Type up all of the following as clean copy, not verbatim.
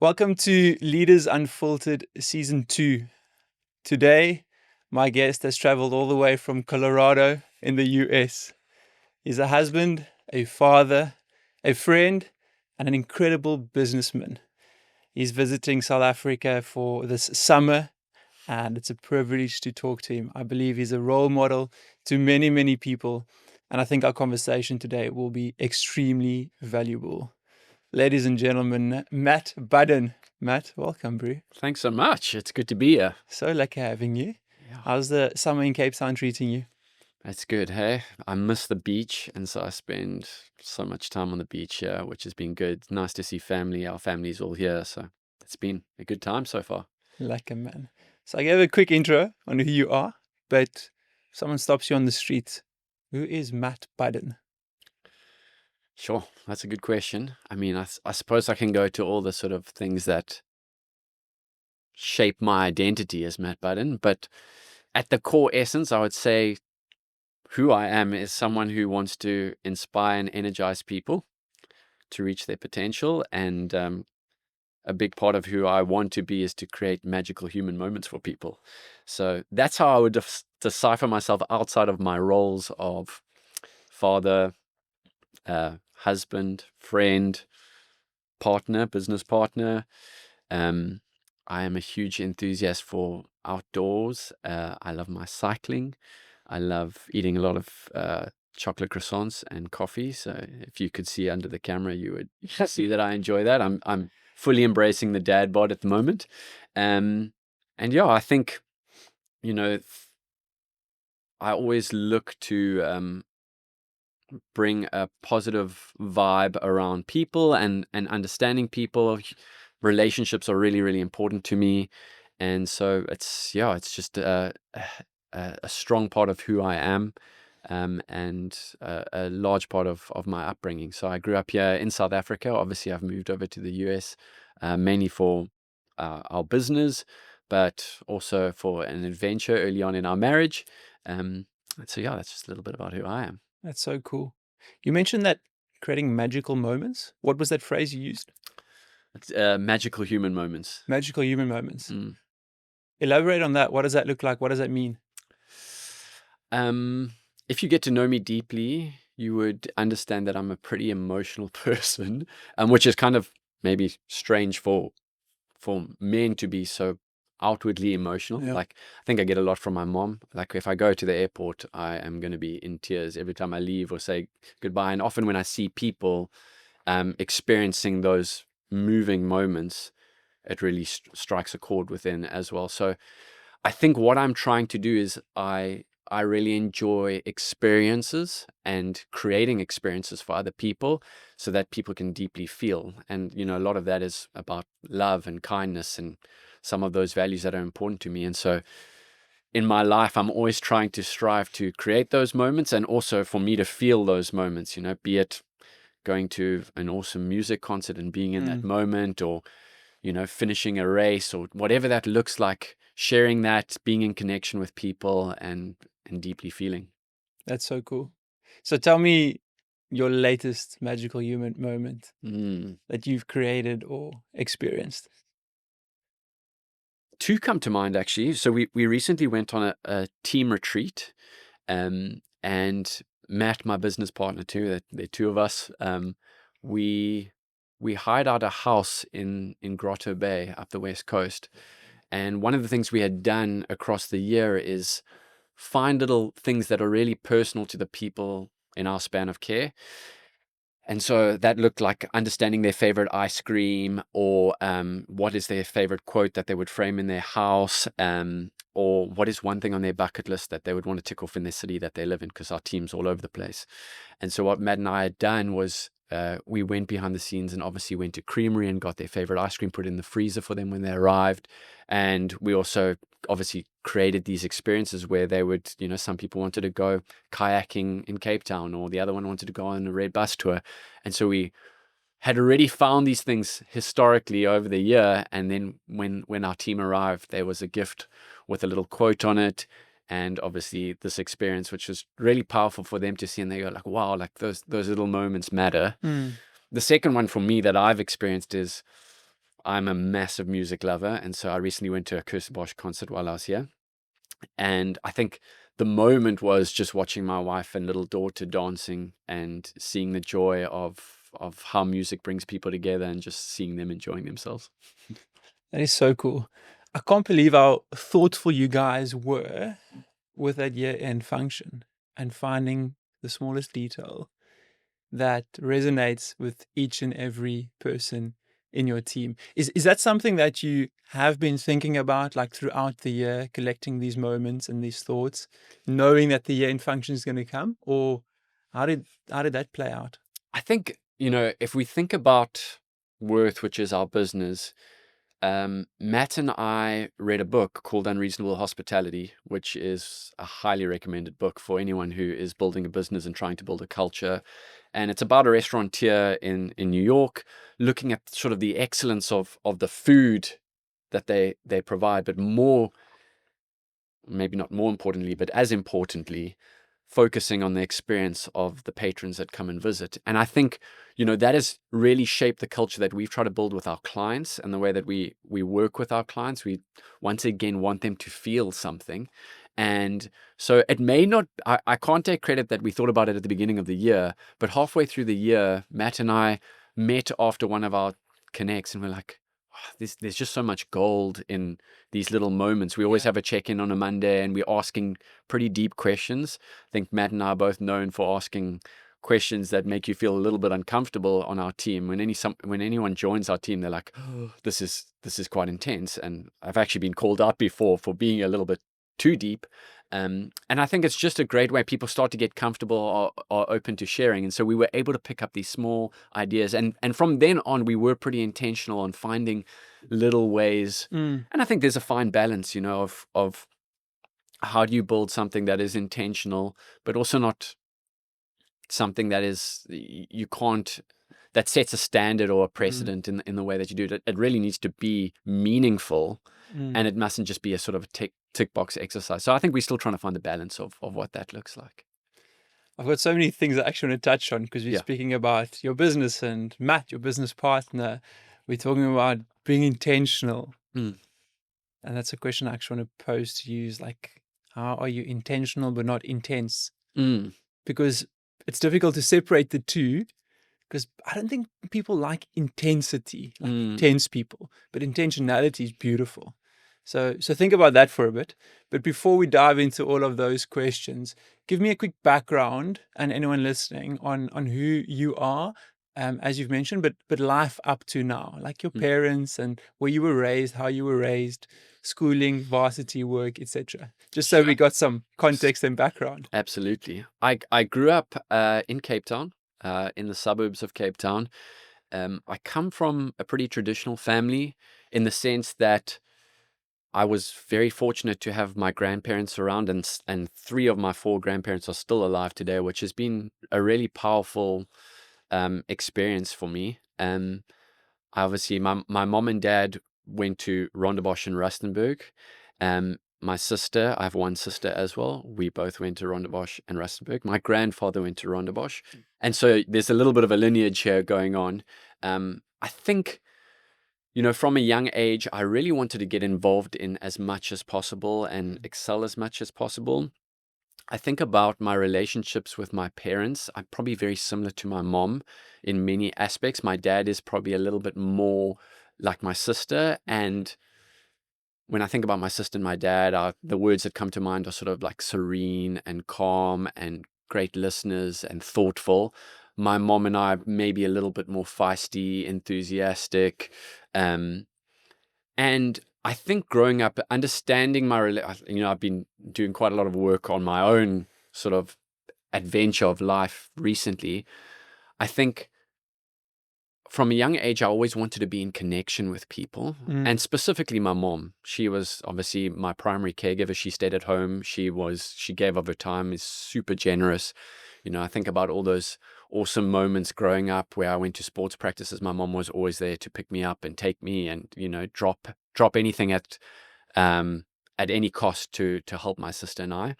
Welcome to Leaders Unfiltered Season 2. Today, my guest has traveled all the way from Colorado in the US. He's a husband, a father, a friend, and an incredible businessman. He's visiting South Africa for this summer, and it's a privilege to talk to him. I believe he's a role model to many, many people, and I think our conversation today will be extremely valuable. Ladies and gentlemen, Matt Budden. Matt, welcome, bro. Thanks so much. It's good to be here. So lucky having you. Yeah. How's the summer in Cape Town treating you? That's good, hey? I miss the beach, and so I spend so much time on the beach here, which has been good. Nice to see family. Our family's all here, so it's been a good time so far. Like a man. So I gave a quick intro on who you are, but if someone stops you on the street, who is Matt Budden? Sure, that's a good question. I mean, I suppose I can go to all the sort of things that shape my identity as Matt Budden, but at the core essence, I would say who I am is someone who wants to inspire and energize people to reach their potential. And a big part of who I want to be is to create magical human moments for people. So that's how I would decipher myself outside of my roles of father, husband, friend, partner, business partner. I am a huge enthusiast for outdoors. I love my cycling. I love eating a lot of chocolate croissants and coffee. So if you could see under the camera, you would see that I enjoy that. I'm fully embracing the dad bod at the moment. And yeah, I think, I always look to bring a positive vibe around people and understanding people. Relationships are really, really important to me. And so it's just a strong part of who I am. And a large part of my upbringing. So I grew up here in South Africa. Obviously, I've moved over to the US, mainly for our business, but also for an adventure early on in our marriage. So yeah, that's just a little bit about who I am. That's so cool. You mentioned that creating magical moments. What was that phrase you used? It's magical human moments. Magical human moments. Elaborate on that. What does that look like? What does that mean? If you get to know me deeply, you would understand that I'm a pretty emotional person, which is kind of maybe strange for men to be so outwardly emotional. Yeah. Like, I think I get a lot from my mom. Like, if I go to the airport, I am going to be in tears every time I leave or say goodbye. And often when I see people experiencing those moving moments, it really strikes a chord within as well. So I think what I'm trying to do is I really enjoy experiences and creating experiences for other people so that people can deeply feel. And, a lot of that is about love and kindness and some of those values that are important to me. And so in my life, I'm always trying to strive to create those moments and also for me to feel those moments, be it going to an awesome music concert and being in that moment, or, finishing a race or whatever that looks like, sharing that, being in connection with people and deeply feeling. That's so cool. So tell me your latest magical human moment that you've created or experienced. Two come to mind, actually. So we recently went on a team retreat, and Matt, my business partner too, the two of us, we hired out a house in Grotto Bay up the West Coast. And one of the things we had done across the year is find little things that are really personal to the people in our span of care. And so that looked like understanding their favorite ice cream, or what is their favorite quote that they would frame in their house, or what is one thing on their bucket list that they would want to tick off in their city that they live in, because our team's all over the place. And so what Matt and I had done was we went behind the scenes and obviously went to Creamery and got their favorite ice cream, put it in the freezer for them when they arrived. And we also obviously created these experiences where they would, some people wanted to go kayaking in Cape Town, or the other one wanted to go on a red bus tour. And so we had already found these things historically over the year. And then when our team arrived, there was a gift with a little quote on it. And obviously this experience, which was really powerful for them to see, and they go like, wow, like those little moments matter. The second one for me that I've experienced is I'm a massive music lover, and so I recently went to a Kirsten Bosch concert while I was here. And I think the moment was just watching my wife and little daughter dancing and seeing the joy of how music brings people together and just seeing them enjoying themselves. That is so cool. I can't believe how thoughtful you guys were with that year-end function and finding the smallest detail that resonates with each and every person in your team. Is that something that you have been thinking about, like throughout the year, collecting these moments and these thoughts, knowing that the year-end function is going to come, or how did that play out? I think, if we think about Worth, which is our business, Matt and I read a book called Unreasonable Hospitality, which is a highly recommended book for anyone who is building a business and trying to build a culture. And it's about a restaurateur in New York, looking at sort of the excellence of the food that they provide, but maybe not more importantly, but as importantly, focusing on the experience of the patrons that come and visit. And I think, that has really shaped the culture that we've tried to build with our clients and the way that we work with our clients. We, once again, want them to feel something. And so it may not, I can't take credit that we thought about it at the beginning of the year, but halfway through the year, Matt and I met after one of our connects and we're like, there's just so much gold in these little moments. We always have a check-in on a Monday and we're asking pretty deep questions. I think Matt and I are both known for asking questions that make you feel a little bit uncomfortable on our team. When anyone joins our team, they're like, oh, this is quite intense. And I've actually been called out before for being a little bit too deep. And I think it's just a great way people start to get comfortable or open to sharing. And so we were able to pick up these small ideas. And from then on, we were pretty intentional on finding little ways. And I think there's a fine balance, of how do you build something that is intentional, but also not something that is, that sets a standard or a precedent in the way that you do it. It really needs to be meaningful. And it mustn't just be a sort of a tick box exercise. So I think we're still trying to find the balance of what that looks like. I've got so many things I actually want to touch on because we're speaking about your business and Matt, your business partner. We're talking about being intentional. And that's a question I actually want to pose to you is like, how are you intentional but not intense? Because it's difficult to separate the two. Because I don't think people like intensity, like intense people, but intentionality is beautiful. So think about that for a bit. But before we dive into all of those questions, give me a quick background and anyone listening on who you are, as you've mentioned, but life up to now, like your parents and where you were raised, how you were raised, schooling, varsity work, etc. Just so we got some context and background. Absolutely. I grew up in Cape Town. In the suburbs of Cape Town. I come from a pretty traditional family in the sense that I was very fortunate to have my grandparents around, and 3 of my 4 grandparents are still alive today, which has been a really powerful experience for me. Obviously, my mom and dad went to Rondebosch and Rustenburg. My sister, I have one sister as well. We both went to Rondebosch and Rustenburg. My grandfather went to Rondebosch. And so there's a little bit of a lineage here going on. I think, from a young age, I really wanted to get involved in as much as possible and excel as much as possible. I think about my relationships with my parents. I'm probably very similar to my mom in many aspects. My dad is probably a little bit more like my sister, and when I think about my sister and my dad, the words that come to mind are sort of like serene and calm and great listeners and thoughtful. My mom and I may be a little bit more feisty, enthusiastic. And I think growing up, understanding I've been doing quite a lot of work on my own sort of adventure of life recently. I think from a young age, I always wanted to be in connection with people, and specifically my mom. She was obviously my primary caregiver. She stayed at home. She gave of her time, is super generous. I think about all those awesome moments growing up where I went to sports practices. My mom was always there to pick me up and take me and, drop anything at any cost to help my sister and I.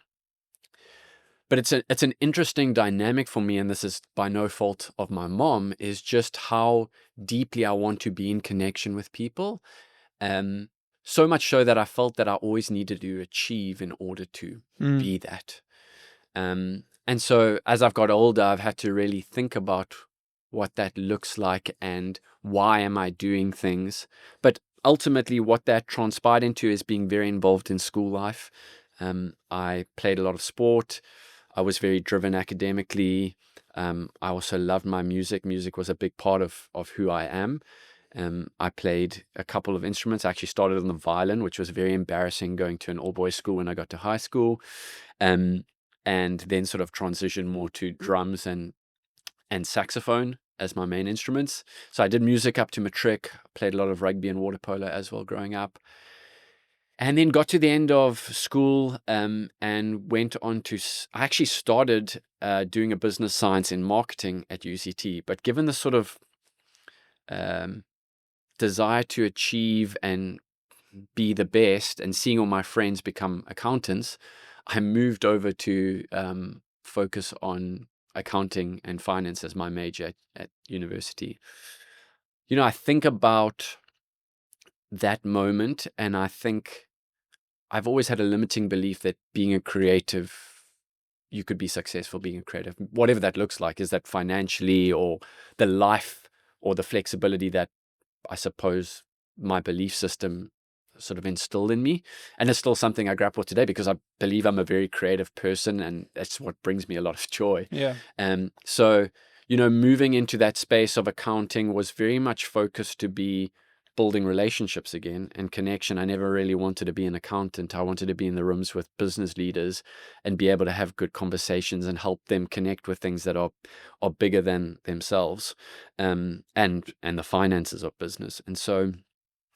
But it's an interesting dynamic for me, and this is by no fault of my mom, is just how deeply I want to be in connection with people. Um, so much so that I felt that I always needed to achieve in order to be that. And so as I've got older, I've had to really think about what that looks like and why am I doing things. But ultimately, what that transpired into is being very involved in school life. I played a lot of sport. I was very driven academically. I also loved my music. Music was a big part of who I am. I played a couple of instruments. I actually started on the violin, which was very embarrassing going to an all-boys school when I got to high school. And then sort of transitioned more to drums and saxophone as my main instruments. So I did music up to matric, played a lot of rugby and water polo as well growing up. And then got to the end of school and went on to, I actually started doing a business science in marketing at UCT. But given the sort of desire to achieve and be the best and seeing all my friends become accountants, I moved over to focus on accounting and finance as my major at university. I think about that moment, and I think I've always had a limiting belief that being a creative, you could be successful being a creative, whatever that looks like. Is that financially or the life or the flexibility that I suppose my belief system sort of instilled in me? And it's still something I grapple with today because I believe I'm a very creative person, and that's what brings me a lot of joy. Yeah. So, moving into that space of accounting was very much focused to be building relationships again and connection. I never really wanted to be an accountant. I wanted to be in the rooms with business leaders and be able to have good conversations and help them connect with things that are bigger than themselves, and the finances of business. And so,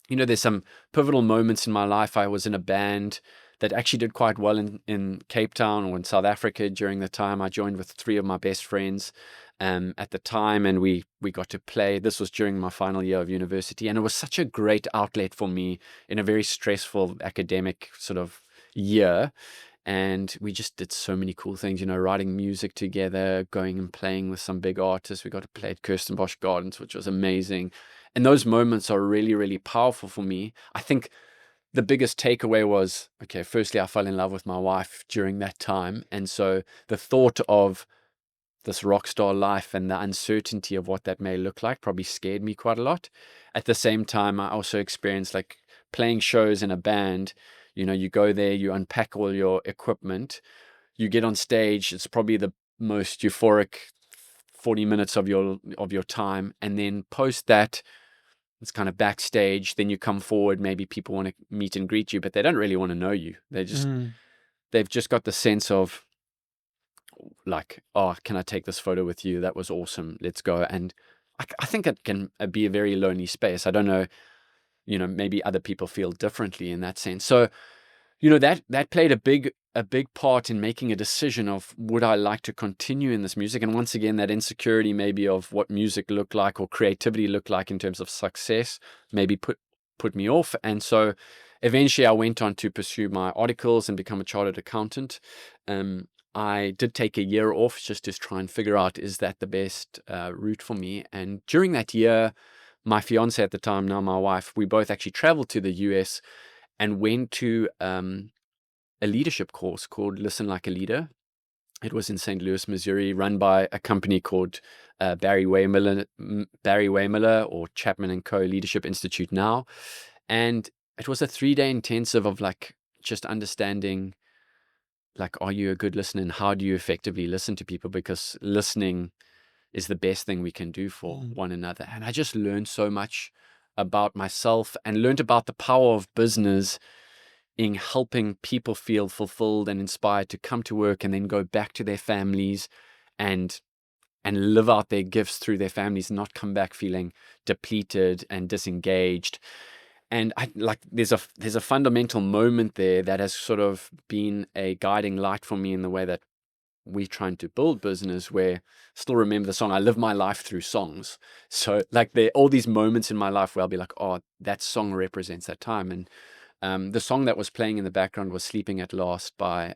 there's some pivotal moments in my life. I was in a band that actually did quite well in Cape Town or in South Africa during the time. I joined with 3 of my best friends at the time, and we got to play. This was during my final year of university, and it was such a great outlet for me in a very stressful academic sort of year. And we just did so many cool things, writing music together, going and playing with some big artists. We got to play at Kirstenbosch Gardens, which was amazing. And those moments are really, really powerful for me. I think the biggest takeaway was, okay, firstly, I fell in love with my wife during that time. And so the thought of this rock star life and the uncertainty of what that may look like probably scared me quite a lot. At the same time, I also experienced like playing shows in a band. You go there, you unpack all your equipment, you get on stage. It's probably the most euphoric 40 minutes of your time. And then post that, it's kind of backstage. Then you come forward, maybe people want to meet and greet you, but they don't really want to know you. They've just got the sense of like, oh, can I take this photo with you? That was awesome. Let's go. And I think it can be a very lonely space. I don't know, maybe other people feel differently in that sense. So, that played a big part in making a decision of would I like to continue in this music? And once again, that insecurity maybe of what music looked like or creativity looked like in terms of success maybe put me off. And so eventually I went on to pursue my articles and become a chartered accountant. I did take a year off just to try and figure out, is that the best route for me? And during that year, my fiance at the time, now my wife, we both actually traveled to the US and went to a leadership course called Listen Like a Leader. It was in St. Louis, Missouri, run by a company called Barry Waymiller or Chapman and Co. Leadership Institute now. And it was a 3-day intensive of like just understanding, like, are you a good listener and how do you effectively listen to people? Because listening is the best thing we can do for one another. And I just learned so much about myself and learned about the power of business in helping people feel fulfilled and inspired to come to work and then go back to their families and live out their gifts through their families and not come back feeling depleted and disengaged. And there's a fundamental moment there that has sort of been a guiding light for me in the way that we're trying to build business, where still remember the song, I live my life through songs. So like there are all these moments in my life where I'll be like, oh, that song represents that time. And the song that was playing in the background was Sleeping at Last by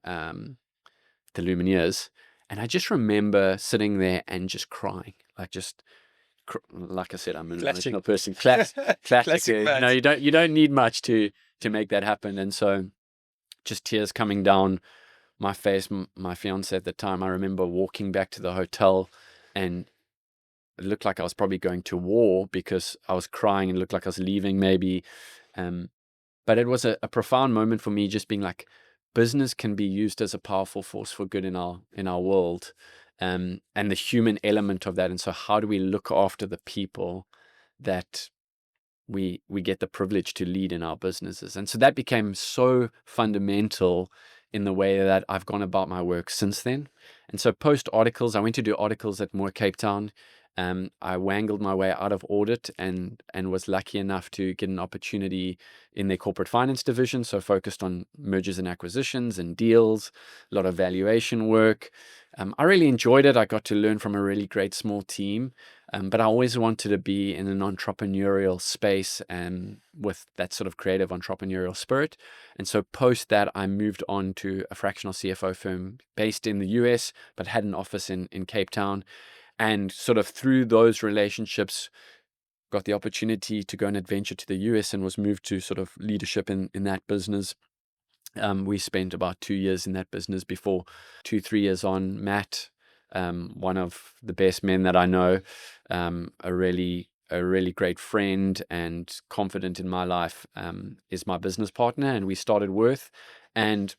the Lumineers. And I just remember sitting there and just crying, like I said, I'm an Classic. emotional person. Classic. Classic Matt. You don't need much to make that happen. And so just tears coming down my face. My fiance at the time, I remember walking back to the hotel, and it looked like I was probably going to war because I was crying, and it looked like I was leaving maybe. But it was a profound moment for me, just being like, business can be used as a powerful force for good in our world, and the human element of that. And so how do we look after the people that we get the privilege to lead in our businesses? And so that became so fundamental in the way that I've gone about my work since then. And so post articles, I went to do articles at Moore Cape Town. I wangled my way out of audit and was lucky enough to get an opportunity in their corporate finance division. So focused on mergers and acquisitions and deals, a lot of valuation work. I really enjoyed it. I got to learn from a really great small team. But I always wanted to be in an entrepreneurial space and with that sort of creative entrepreneurial spirit. And so post that, I moved on to a fractional CFO firm based in the US, but had an office in Cape Town. And sort of through those relationships, got the opportunity to go on adventure to the US and was moved to sort of leadership in that business. We spent about 2 years in that business before 3 years on. Matt, one of the best men that I know, a really great friend and confident in my life, is my business partner, and we started Worth, and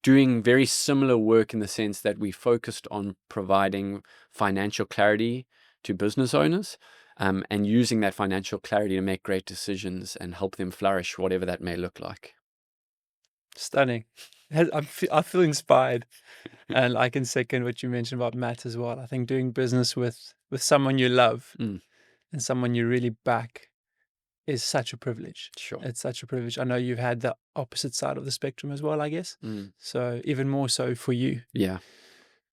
doing very similar work in the sense that we focused on providing financial clarity to business owners, and using that financial clarity to make great decisions and help them flourish, whatever that may look like. Stunning. I feel inspired, and I can second what you mentioned about Matt as well. I think doing business with someone you love Mm. and someone you really back is such a privilege. Sure. It's such a privilege. I know you've had the opposite side of the spectrum as well, I guess. So even more so for you. Yeah.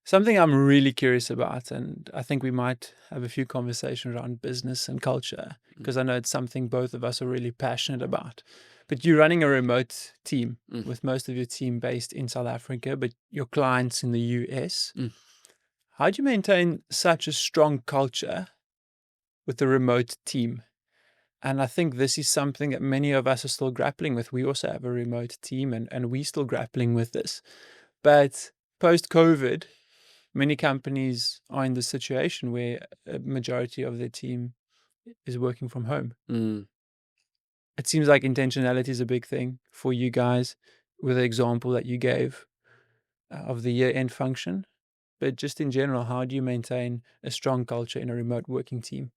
Something I'm really curious about, and I think we might have a few conversations around business and culture, because I know it's something both of us are really passionate about. But you're running a remote team with most of your team based in South Africa, but your clients in the US. How do you maintain such a strong culture with a remote team? And I think this is something that many of us are still grappling with. We also have a remote team, and we're still grappling with this. But post-COVID, many companies are in the situation where a majority of their team is working from home. It seems like intentionality is a big thing for you guys, with the example that you gave of the year-end function. But just in general, how do you maintain a strong culture in a remote working team?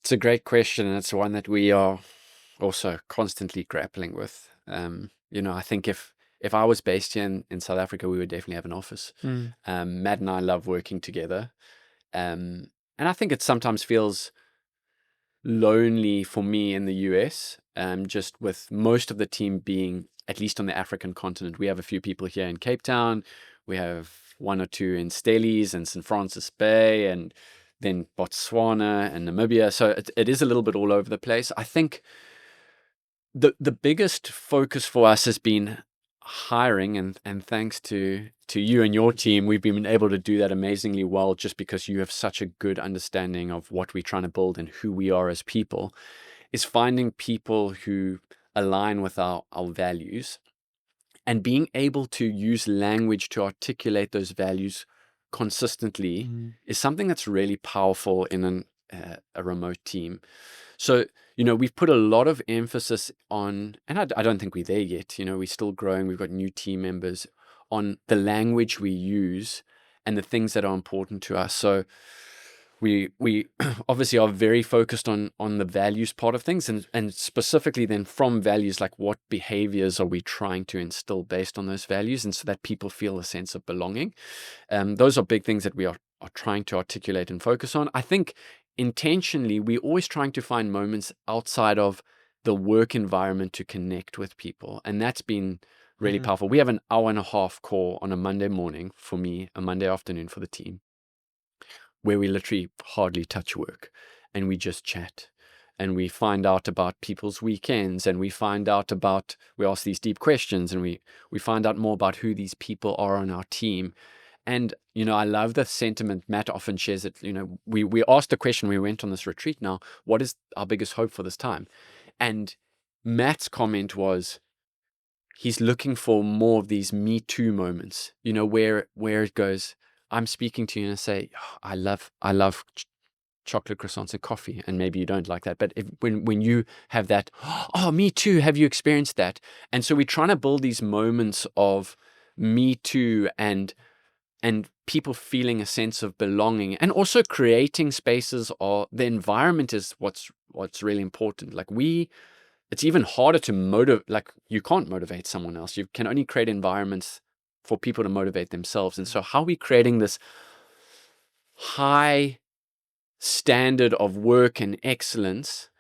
It's a great question, and it's one that we are also constantly grappling with. I think if I was based here in South Africa, we would definitely have an office. Matt and I love working together. And I think it sometimes feels lonely for me in the US, just with most of the team being at least on the African continent. We have a few people here in Cape Town. We have one or two in Stellies and St. Francis Bay, and then Botswana and Namibia. So it is a little bit all over the place. I think the biggest focus for us has been hiring, and thanks to you and your team, we've been able to do that amazingly well, just because you have such a good understanding of what we're trying to build and who we are as people, is finding people who align with our values, and being able to use language to articulate those values consistently is something that's really powerful in a remote team. So, we've put a lot of emphasis on, and I don't think we're there yet, we're still growing. We've got new team members, on the language we use and the things that are important to us. So we obviously are very focused on the values part of things, and specifically then from values, like what behaviors are we trying to instill based on those values, and so that people feel a sense of belonging. Those are big things that we are trying to articulate and focus on. I think intentionally, we're always trying to find moments outside of the work environment to connect with people. And that's been really powerful. We have an hour and a half call on a Monday morning for me, a Monday afternoon for the team, where we literally hardly touch work and we just chat. and we find out about people's weekends, and we ask these deep questions, and we find out more about who these people are on our team. And, I love the sentiment. Matt often shares it. We asked the question, we went on this retreat now, what is our biggest hope for this time? And Matt's comment was, he's looking for more of these Me Too moments, where it goes, I'm speaking to you and I say, "Oh, I love chocolate croissants and coffee," and maybe you don't like that, but when you have that, "Oh, me too, have you experienced that?" And so we're trying to build these moments of Me Too, and people feeling a sense of belonging, and also creating spaces, or the environment is what's really important. Like it's even harder to motivate. Like, you can't motivate someone else. You can only create environments for people to motivate themselves. And so how are we creating this high standard of work and excellence,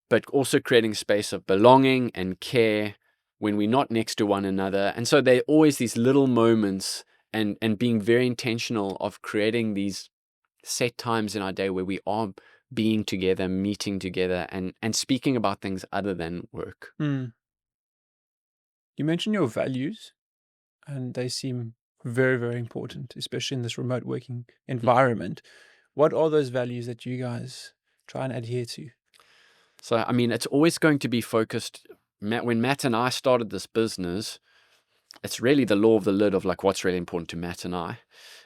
but also creating space of belonging and care when we're not next to one another? And so there are always these little moments, and being very intentional of creating these set times in our day where we are being together, meeting together, and speaking about things other than work. You mentioned your values, and they seem very, very important, especially in this remote working environment. What are those values that you guys try and adhere to? So, I mean, it's always going to be focused. When Matt and I started this business, it's really the law of the lid of like what's really important to Matt and I.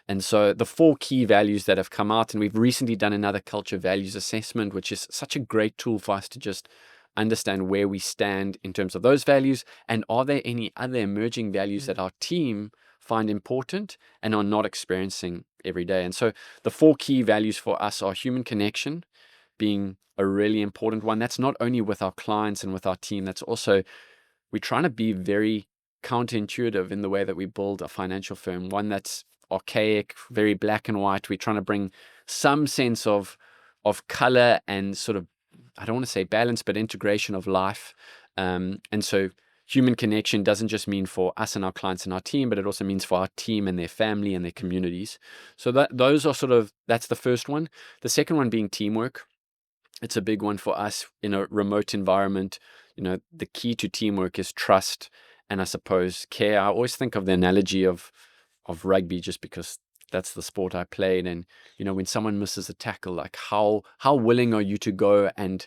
And so the 4 key values that have come out, and we've recently done another culture values assessment, which is such a great tool for us to just understand where we stand in terms of those values, and are there any other emerging values that our team find important and are not experiencing every day. And so the 4 key values for us are human connection being a really important one. That's not only with our clients and with our team, that's also, we're trying to be very counterintuitive in the way that we build a financial firm, one that's archaic, very black and white. We're trying to bring some sense of color and sort of, I don't want to say balance, but integration of life. And so human connection doesn't just mean for us and our clients and our team, but it also means for our team and their family and their communities. So those are that's the first one. The second one being teamwork. It's a big one for us in a remote environment. The key to teamwork is trust and, I suppose, care. I always think of the analogy of rugby, just because that's the sport I played. And, when someone misses a tackle, like how willing are you to go and,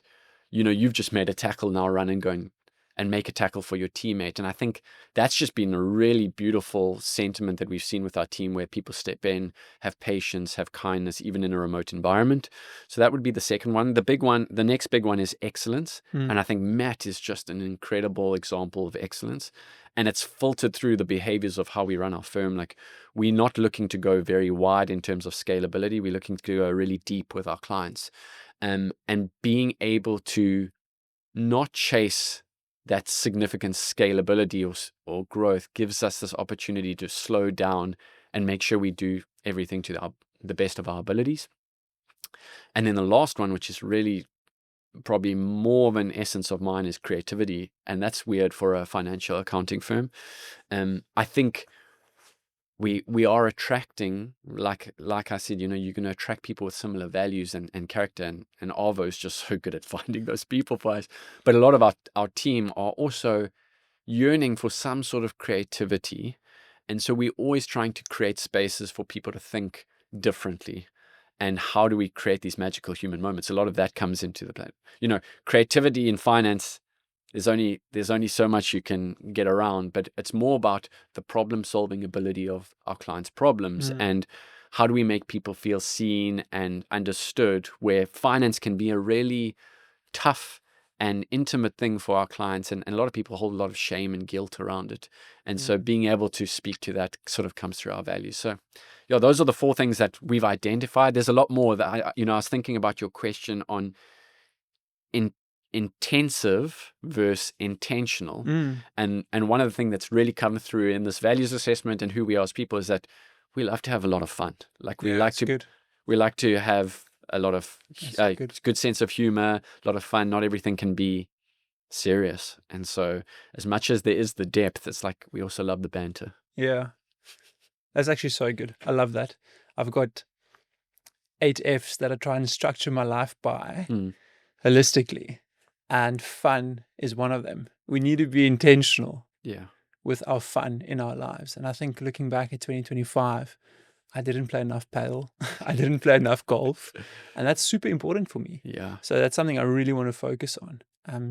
you've just made a tackle, now run and go and make a tackle for your teammate. And I think that's just been a really beautiful sentiment that we've seen with our team, where people step in, have patience, have kindness, even in a remote environment. So that would be the second one. The next big one is excellence. And I think Matt is just an incredible example of excellence. And it's filtered through the behaviors of how we run our firm. Like, we're not looking to go very wide in terms of scalability. We're looking to go really deep with our clients. And being able to not chase that significant scalability or growth gives us this opportunity to slow down and make sure we do everything to the best of our abilities. And then the last one, which is really probably more of an essence of mine, is creativity. And that's weird for a financial accounting firm. I think we are attracting, like I said, you're going to attract people with similar values and character, and Arvo is just so good at finding those people for us. But a lot of our team are also yearning for some sort of creativity. And so we're always trying to create spaces for people to think differently. And how do we create these magical human moments? A lot of that comes into the plan. Creativity in finance, there's only so much you can get around, but it's more about the problem-solving ability of our clients' problems, and how do we make people feel seen and understood, where finance can be a really tough and intimate thing for our clients, and a lot of people hold a lot of shame and guilt around it. And so being able to speak to that sort of comes through our values. So those are the 4 things that we've identified. There's a lot more that I was thinking about your question on intensive versus intentional. And one of the things that's really come through in this values assessment and who we are as people is that we love to have a lot of fun. Like, we like to have a lot of good sense of humor, a lot of fun. Not everything can be serious. And so as much as there is the depth, it's like we also love the banter. Yeah. That's actually so good. I love that. I've got 8 F's that I try and structure my life by. holistically, and fun is one of them. We need to be intentional Yeah. with our fun in our lives. And I think looking back at 2025, I didn't play enough paddle. I didn't play enough golf. And that's super important for me. Yeah. So that's something I really want to focus on.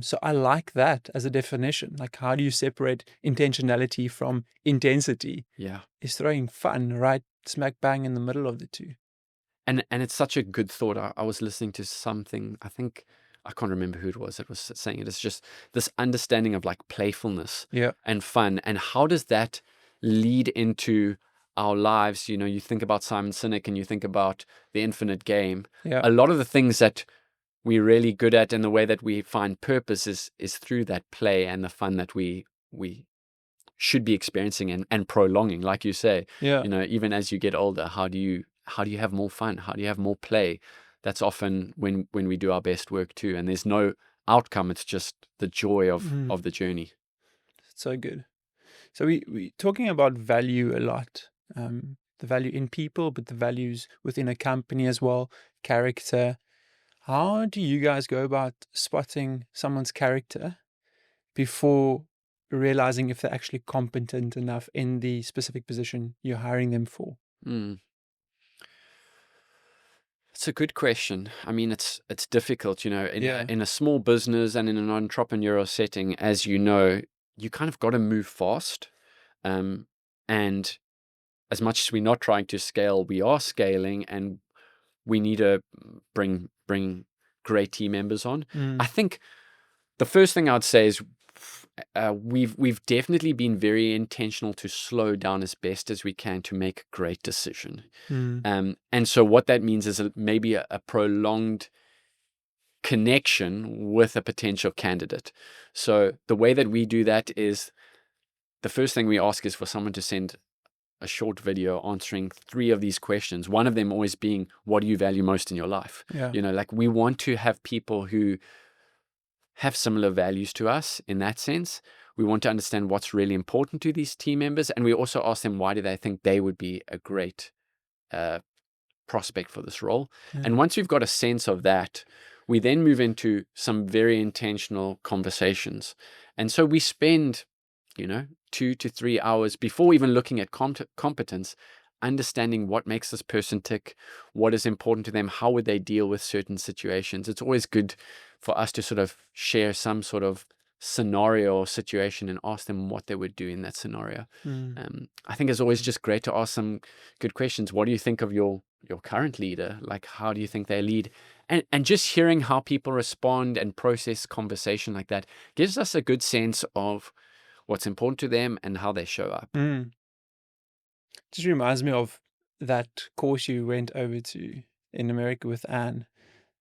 So I like that as a definition. Like, how do you separate intentionality from intensity? Yeah. Is throwing fun right smack bang in the middle of the two. And it's such a good thought. I was listening to something, I think, I can't remember who it was that was saying it. It's just this understanding of like playfulness Yeah. and fun. And how does that lead into our lives? You know, you think about Simon Sinek and you think about the infinite game. Yeah. A lot of the things that we're really good at and the way that we find purpose is through that play and the fun that we should be experiencing and prolonging. Like you say, Yeah. you know, even as you get older, how do you have more fun? How do you have more play? That's often when we do our best work too. And there's no outcome. It's just the joy of the journey. So good. So we talking about value a lot. The value in people, but the values within a company as well, character. How do you guys go about spotting someone's character before realizing if they're actually competent enough in the specific position you're hiring them for? It's a good question. I mean, it's difficult, you know, Yeah. in a small business and in an entrepreneurial setting, as you know, you kind of got to move fast. And as much as we're not trying to scale, we are scaling, and we need to bring great team members on. I think the first thing I'd say is we've definitely been very intentional to slow down as best as we can to make a great decision. And so what that means is maybe a prolonged connection with a potential candidate. So the way that we do that is the first thing we ask is for someone to send a short video answering 3 of these questions. One of them always being, what do you value most in your life? Yeah. You know, like we want to have people who have similar values to us in that sense. We want to understand what's really important to these team members. And we also ask them, why do they think they would be a great prospect for this role? Yeah. And once we've got a sense of that, we then move into some very intentional conversations. And so we spend, 2 to 3 hours before even looking at competence, understanding what makes this person tick, what is important to them, how would they deal with certain situations. It's always good for us to sort of share some sort of scenario or situation and ask them what they would do in that scenario. I think it's always just great to ask some good questions. What do you think of your current leader? Like, how do you think they lead? And just hearing how people respond and process conversation like that gives us a good sense of what's important to them and how they show up. Just reminds me of that course you went over to in America with Anne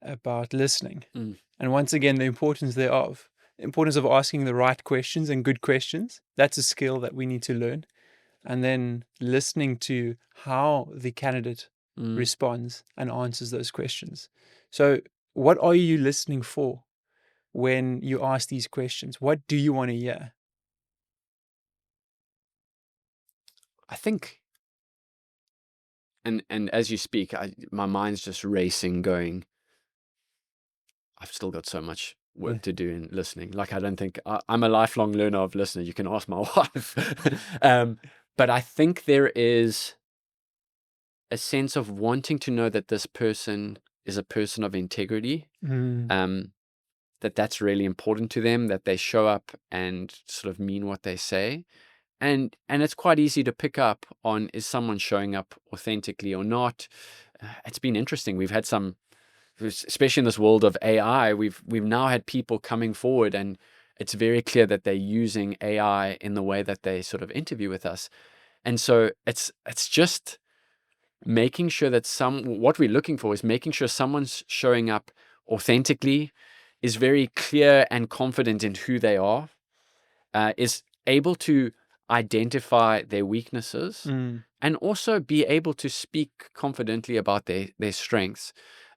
about listening. And once again, the importance thereof, the importance of asking the right questions and good questions. That's a skill that we need to learn. And then listening to how the candidate responds and answers those questions. So what are you listening for when you ask these questions? What do you want to hear? I think, and as you speak, my mind's just racing, going, I've still got so much work to do in listening. Like, I don't think I'm a lifelong learner of listening. You can ask my wife. But I think there is a sense of wanting to know that this person is a person of integrity, that's really important to them, that they show up and sort of mean what they say. And it's quite easy to pick up on, is someone showing up authentically or not? It's been interesting. We've had some, especially in this world of AI, we've now had people coming forward, and it's very clear that they're using AI in the way that they sort of interview with us. And so it's just making sure that what we're looking for is making sure someone's showing up authentically, is very clear and confident in who they are, is able to identify their weaknesses, and also be able to speak confidently about their strengths,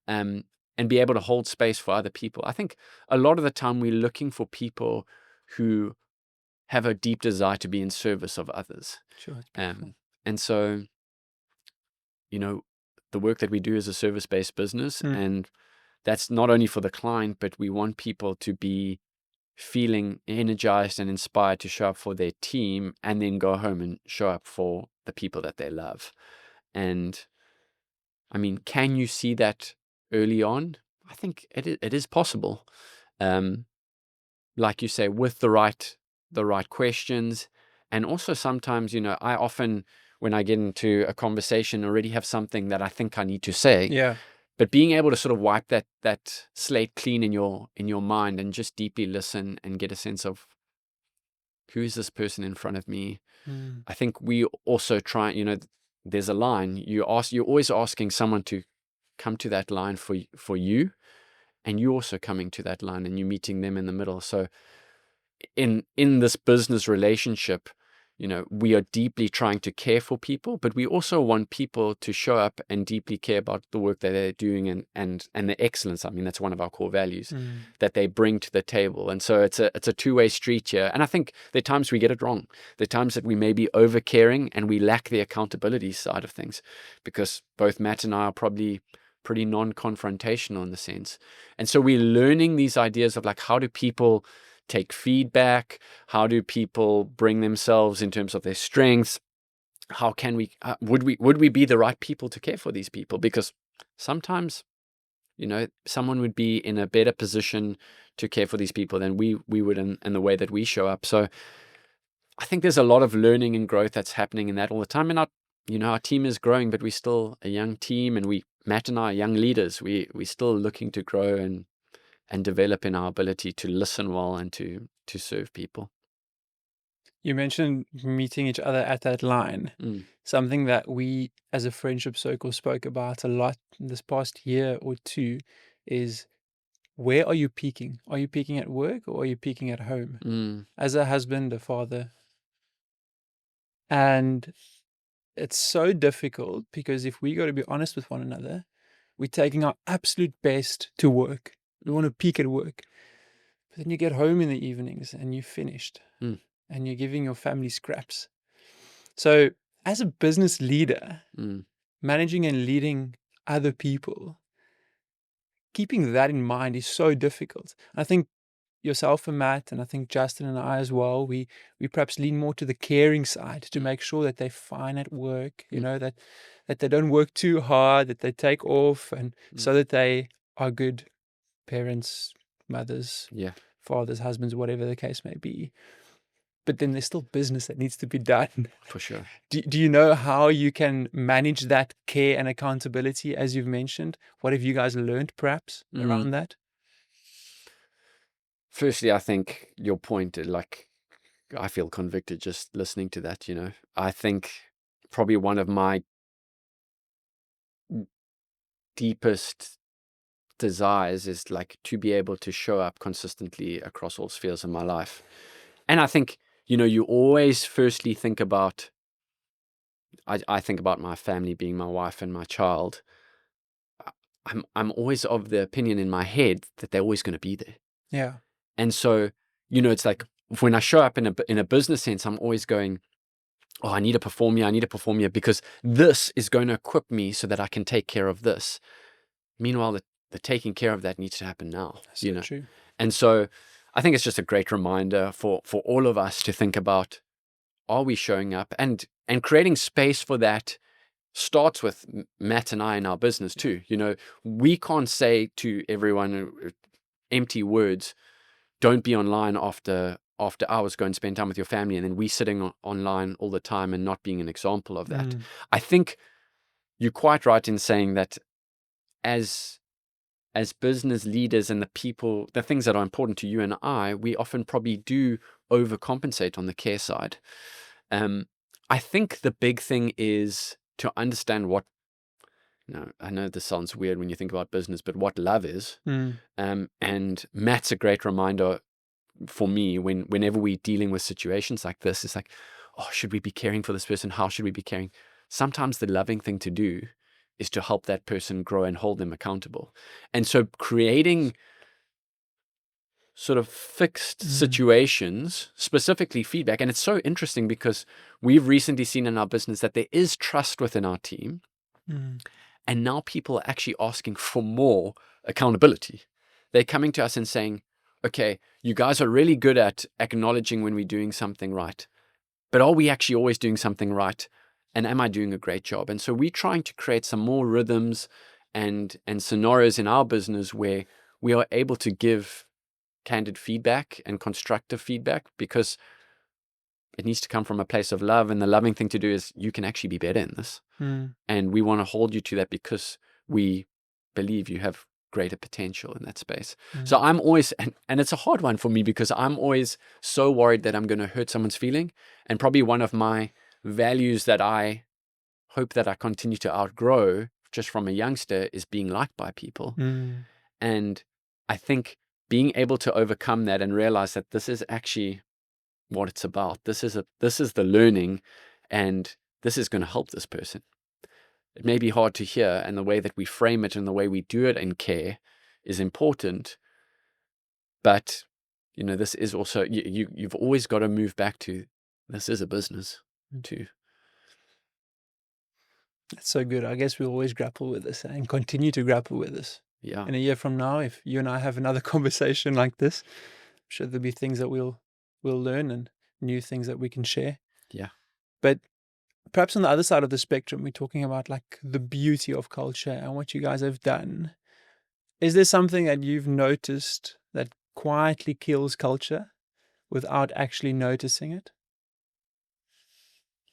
and be able to hold space for other people. I think a lot of the time we're looking for people who have a deep desire to be in service of others. Sure. And so, the work that we do is a service-based business, and that's not only for the client, but we want people to be feeling energized and inspired to show up for their team and then go home and show up for the people that they love. And I mean, can you see that early on? I think it is possible. Like you say, with the right questions. And also sometimes, I often, when I get into a conversation, already have something that I think I need to say. Yeah. But being able to sort of wipe that slate clean in your mind and just deeply listen and get a sense of, who is this person in front of me? I think we also try, there's a line you're always asking someone to come to that line for you, and you also coming to that line and you meeting them in the middle. So in this business relationship, we are deeply trying to care for people, but we also want people to show up and deeply care about the work that they're doing and the excellence. I mean, that's one of our core values that they bring to the table. And so it's a two-way street here. And I think there are times we get it wrong. There are times that we may be over caring and we lack the accountability side of things, because both Matt and I are probably pretty non-confrontational in the sense. And so we're learning these ideas of like, how do people take feedback? How do people bring themselves in terms of their strengths? How can we, would we be the right people to care for these people? Because sometimes, someone would be in a better position to care for these people than we would in the way that we show up. So I think there's a lot of learning and growth that's happening in that all the time. And our team is growing, but we're still a young team, and Matt and I are young leaders. We're still looking to grow and develop in our ability to listen well and to serve people. You mentioned meeting each other at that line. Something that we as a friendship circle spoke about a lot this past year or two is, where are you peaking? Are you peaking at work or are you peaking at home? As a husband, a father. And it's so difficult because if we got to be honest with one another, we're taking our absolute best to work. We want to peak at work. But then you get home in the evenings and you're finished and you're giving your family scraps. So as a business leader, managing and leading other people, keeping that in mind is so difficult. I think yourself and Matt, and I think Justin and I as well, we perhaps lean more to the caring side to make sure that they're fine at work, that they don't work too hard, that they take off, and so that they are good parents, mothers, fathers, husbands, whatever the case may be. But then there's still business that needs to be done. For sure. Do you know how you can manage that care and accountability, as you've mentioned? What have you guys learned perhaps around that? Firstly, I think your point, I feel convicted just listening to that, I think probably one of my deepest desires is to be able to show up consistently across all spheres of my life. And I think, you always firstly think about, I think about my family being my wife and my child. I'm always of the opinion in my head that they're always going to be there. Yeah. And so, it's like when I show up in a business sense, I'm always going, oh, I need to perform here because this is going to equip me so that I can take care of this. Meanwhile, the taking care of that needs to happen now. That's so true. And so I think it's just a great reminder for all of us to think about, are we showing up? And creating space for that starts with Matt and I in our business too. We can't say to everyone empty words, don't be online after hours, go and spend time with your family, and then we sitting online all the time and not being an example of that. I think you're quite right in saying that as business leaders and the things that are important to you and I, we often probably do overcompensate on the care side. I think the big thing is to understand what, I know this sounds weird when you think about business, but what love is. And Matt's a great reminder for me whenever we're dealing with situations like this. It's like, oh, should we be caring for this person? How should we be caring? Sometimes the loving thing to do is to help that person grow and hold them accountable. And so creating sort of fixed situations, specifically feedback. And it's so interesting because we've recently seen in our business that there is trust within our team. And now people are actually asking for more accountability. They're coming to us and saying, okay, you guys are really good at acknowledging when we're doing something right, but are we actually always doing something right? And am I doing a great job? And so we're trying to create some more rhythms and scenarios in our business where we are able to give candid feedback and constructive feedback, because it needs to come from a place of love. And the loving thing to do is, you can actually be better in this. And we want to hold you to that because we believe you have greater potential in that space. So I'm always, and it's a hard one for me, because I'm always so worried that I'm going to hurt someone's feeling. And probably one of my values that I hope that I continue to outgrow just from a youngster is being liked by people. And I think being able to overcome that and realize that this is actually what it's about. This is the learning, and this is going to help this person. It may be hard to hear, and the way that we frame it and the way we do it in care is important. But this is also, you've always got to move back to, this is a business too. That's so good. I guess we'll always grapple with this and continue to grapple with this. Yeah. In a year from now, if you and I have another conversation like this, I'm sure there'll be things that we'll learn and new things that we can share. Yeah. But perhaps on the other side of the spectrum, we're talking about like the beauty of culture and what you guys have done. Is there something that you've noticed that quietly kills culture without actually noticing it?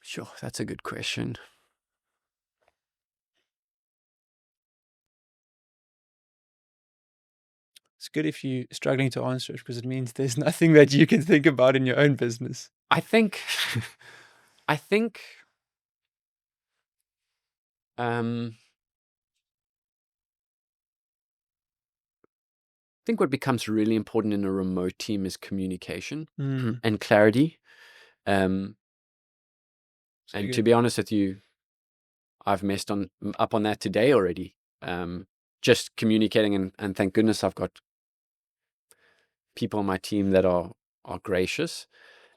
Sure, that's a good question. It's good if you're struggling to answer it, because it means there's nothing that you can think about in your own business. I think what becomes really important in a remote team is communication and clarity. And to be honest with you, I've messed up on that today already. Just communicating, and thank goodness I've got people on my team that are gracious.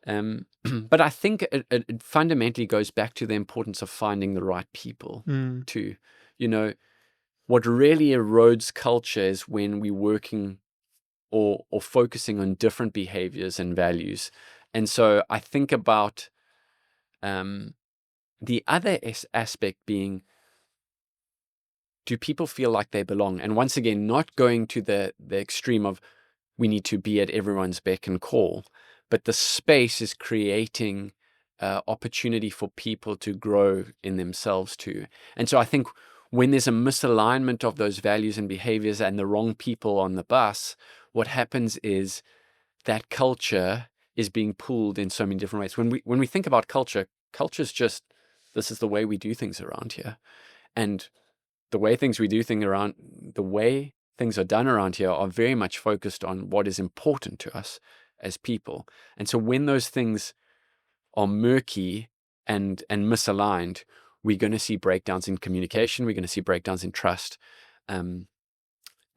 But I think it fundamentally goes back to the importance of finding the right people too. What really erodes culture is when we're working or focusing on different behaviors and values. And so I think about the other aspect being, do people feel like they belong? And once again, not going to the extreme of we need to be at everyone's beck and call, but the space is creating opportunity for people to grow in themselves too. And so I think when there's a misalignment of those values and behaviors and the wrong people on the bus, what happens is that culture is being pulled in so many different ways. When we think about culture is just, this is the way we do things around here. And the way things are done around here are very much focused on what is important to us as people. And so when those things are murky and misaligned, we're going to see breakdowns in communication, we're going to see breakdowns in trust, and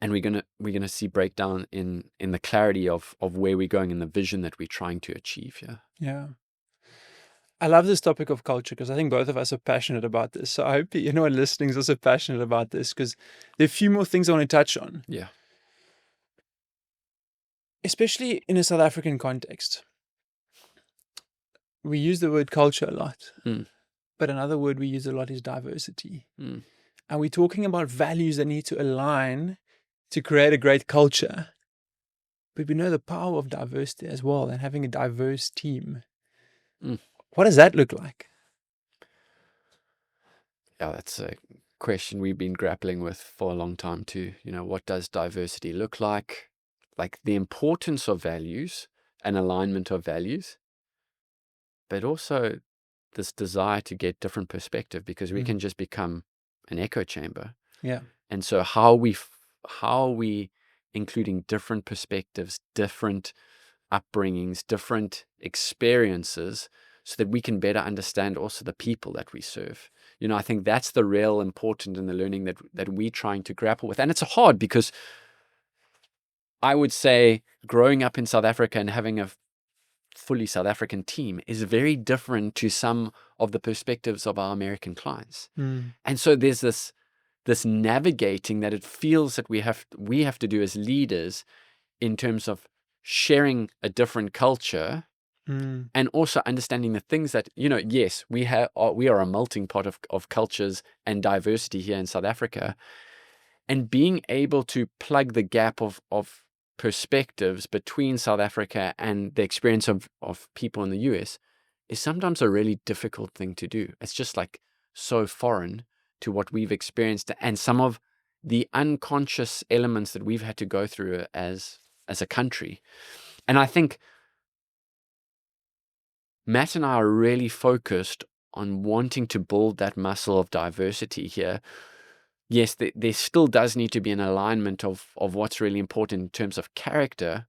we're going to see breakdown in the clarity of where we're going and the vision that we're trying to achieve here. Yeah. I love this topic of culture because I think both of us are passionate about this. So I hope anyone listening is also passionate about this, because there are a few more things I want to touch on. Yeah. Especially in a South African context. We use the word culture a lot, but another word we use a lot is diversity. And we're talking about values that need to align to create a great culture. But we know the power of diversity as well, and having a diverse team. What does that look like? Yeah, that's a question we've been grappling with for a long time too. What does diversity look like? Like the importance of values and alignment of values, but also this desire to get different perspective, because we can just become an echo chamber. Yeah. And so how are we including different perspectives, different upbringings, different experiences, so that we can better understand also the people that we serve? I think that's the real important in the learning that we're trying to grapple with. And it's hard, because I would say growing up in South Africa and having a fully South African team is very different to some of the perspectives of our American clients. And so there's this this navigating that it feels that we have to do as leaders in terms of sharing a different culture and also understanding the things that, yes, we are a melting pot of cultures and diversity here in South Africa, and being able to plug the gap of perspectives between South Africa and the experience of people in the US is sometimes a really difficult thing to do. It's just like so foreign to what we've experienced and some of the unconscious elements that we've had to go through as a country. And I think Matt and I are really focused on wanting to build that muscle of diversity here. Yes, there still does need to be an alignment of what's really important in terms of character,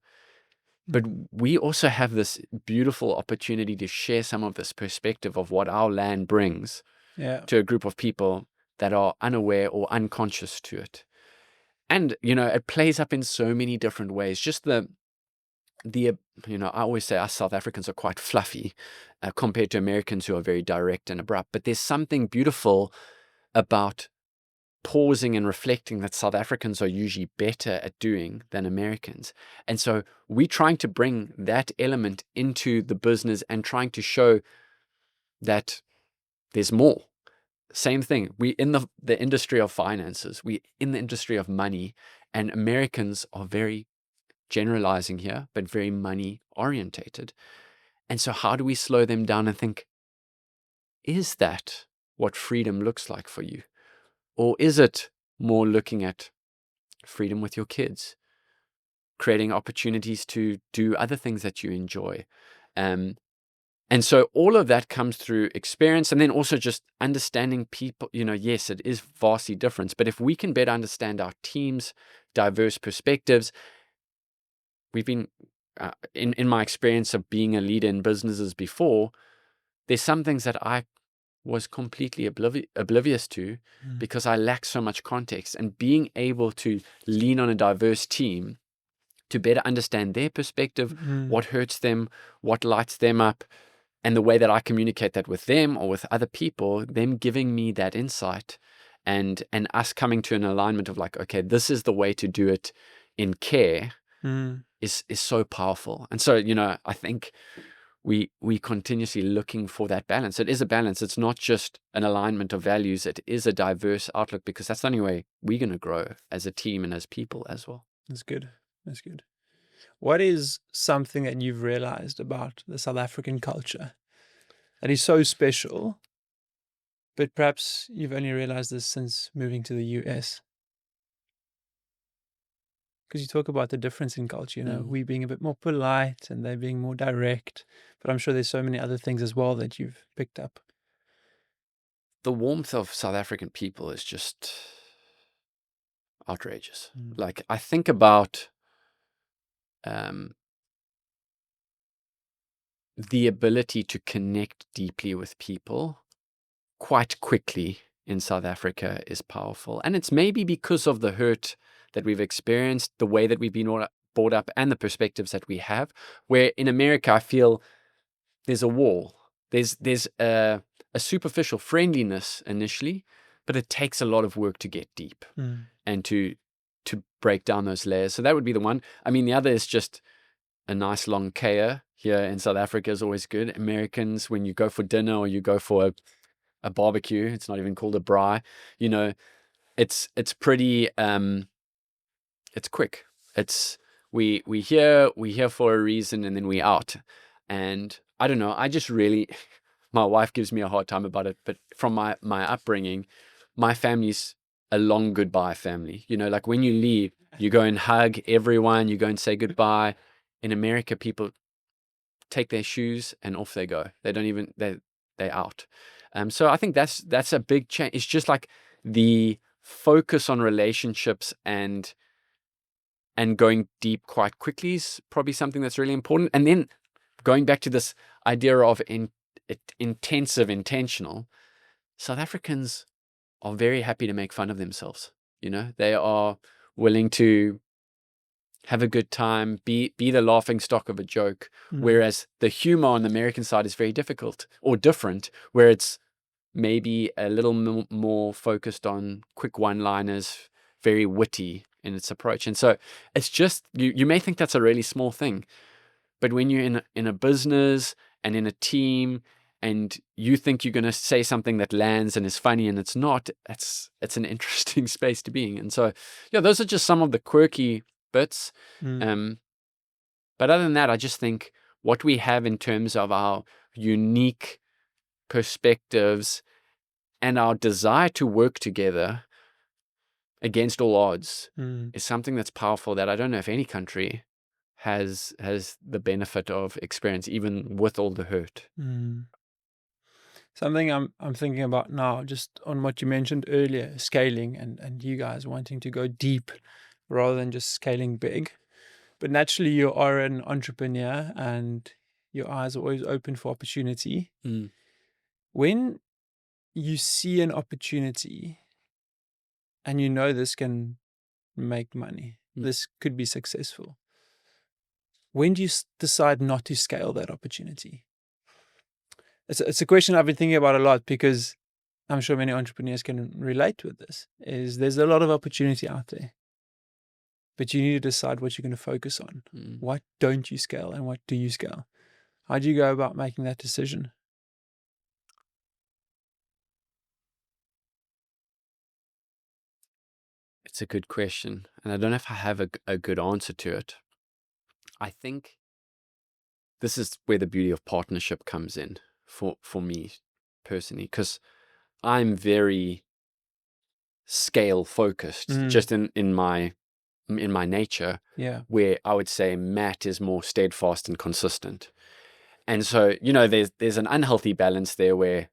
but we also have this beautiful opportunity to share some of this perspective of what our land brings to a group of people that are unaware or unconscious to it. And, it plays up in so many different ways. Just I always say us South Africans are quite fluffy compared to Americans who are very direct and abrupt. But there's something beautiful about pausing and reflecting that South Africans are usually better at doing than Americans. And so we're trying to bring that element into the business and trying to show that there's more. Same thing. We in the industry of finances, we in the industry of money, and Americans are very generalizing here, but very money orientated. And so how do we slow them down and think, is that what freedom looks like for you? Or is it more looking at freedom with your kids, creating opportunities to do other things that you enjoy? And so all of that comes through experience, and then also just understanding people. Yes, it is vastly different, but if we can better understand our team's diverse perspectives, we've been, in my experience of being a leader in businesses before, there's some things that I was completely oblivious to because I lack so much context, and being able to lean on a diverse team to better understand their perspective, what hurts them, what lights them up, and the way that I communicate that with them or with other people, them giving me that insight and us coming to an alignment of like, okay, this is the way to do it in care is so powerful. And so, I think we continuously looking for that balance. It is a balance. It's not just an alignment of values. It is a diverse outlook, because that's the only way we're going to grow as a team and as people as well. That's good. That's good. What is something that you've realized about the South African culture that is so special, but perhaps you've only realized this since moving to the US? Because you talk about the difference in culture, we being a bit more polite and they being more direct, but I'm sure there's so many other things as well that you've picked up. The warmth of South African people is just outrageous. Like, I think about the ability to connect deeply with people quite quickly in South Africa is powerful. And it's maybe because of the hurt that we've experienced, the way that we've been brought up, and the perspectives that we have, where in America, I feel there's a wall. There's a superficial friendliness initially, but it takes a lot of work to get deep and to break down those layers. So that would be the one. I mean, the other is just a nice long kaya here in South Africa is always good. Americans, when you go for dinner or you go for a barbecue, it's not even called a braai, it's pretty, it's quick. It's, we here for a reason, and then we out. And I don't know, I just really, my wife gives me a hard time about it, but from my upbringing, my family's a long goodbye family. Like when you leave, you go and hug everyone, you go and say goodbye. In America, people take their shoes and off they go. They don't even, they're out. So I think that's a big change. It's just like the focus on relationships and going deep quite quickly is probably something that's really important. And then going back to this idea of intentional, South Africans are very happy to make fun of themselves. They are willing to have a good time, be the laughing stock of a joke. Whereas the humor on the American side is very difficult or different, where it's maybe a little more focused on quick one-liners, very witty in its approach. And so it's just, you may think that's a really small thing, but when you're in a business and in a team and you think you're going to say something that lands and is funny and it's not, it's an interesting space to be in. And so, yeah, those are just some of the quirky bits. But other than that, I just think what we have in terms of our unique perspectives and our desire to work together against all odds is something that's powerful that I don't know if any country has the benefit of experience, even with all the hurt. Something I'm thinking about now, just on what you mentioned earlier, scaling and you guys wanting to go deep rather than just scaling big. But naturally, you are an entrepreneur and your eyes are always open for opportunity. When you see an opportunity and you know this can make money, this could be successful, when do you decide not to scale that opportunity? It's a question I've been thinking about a lot, because I'm sure many entrepreneurs can relate with this. There's a lot of opportunity out there, but you need to decide what you're going to focus on. What don't you scale and what do you scale? How do you go about making that decision? It's a good question, and I don't know if I have a good answer to it. I think this is where the beauty of partnership comes in for me personally, because I'm very scale focused, just in my nature. Where I would say Matt is more steadfast and consistent. And so, there's an unhealthy balance there where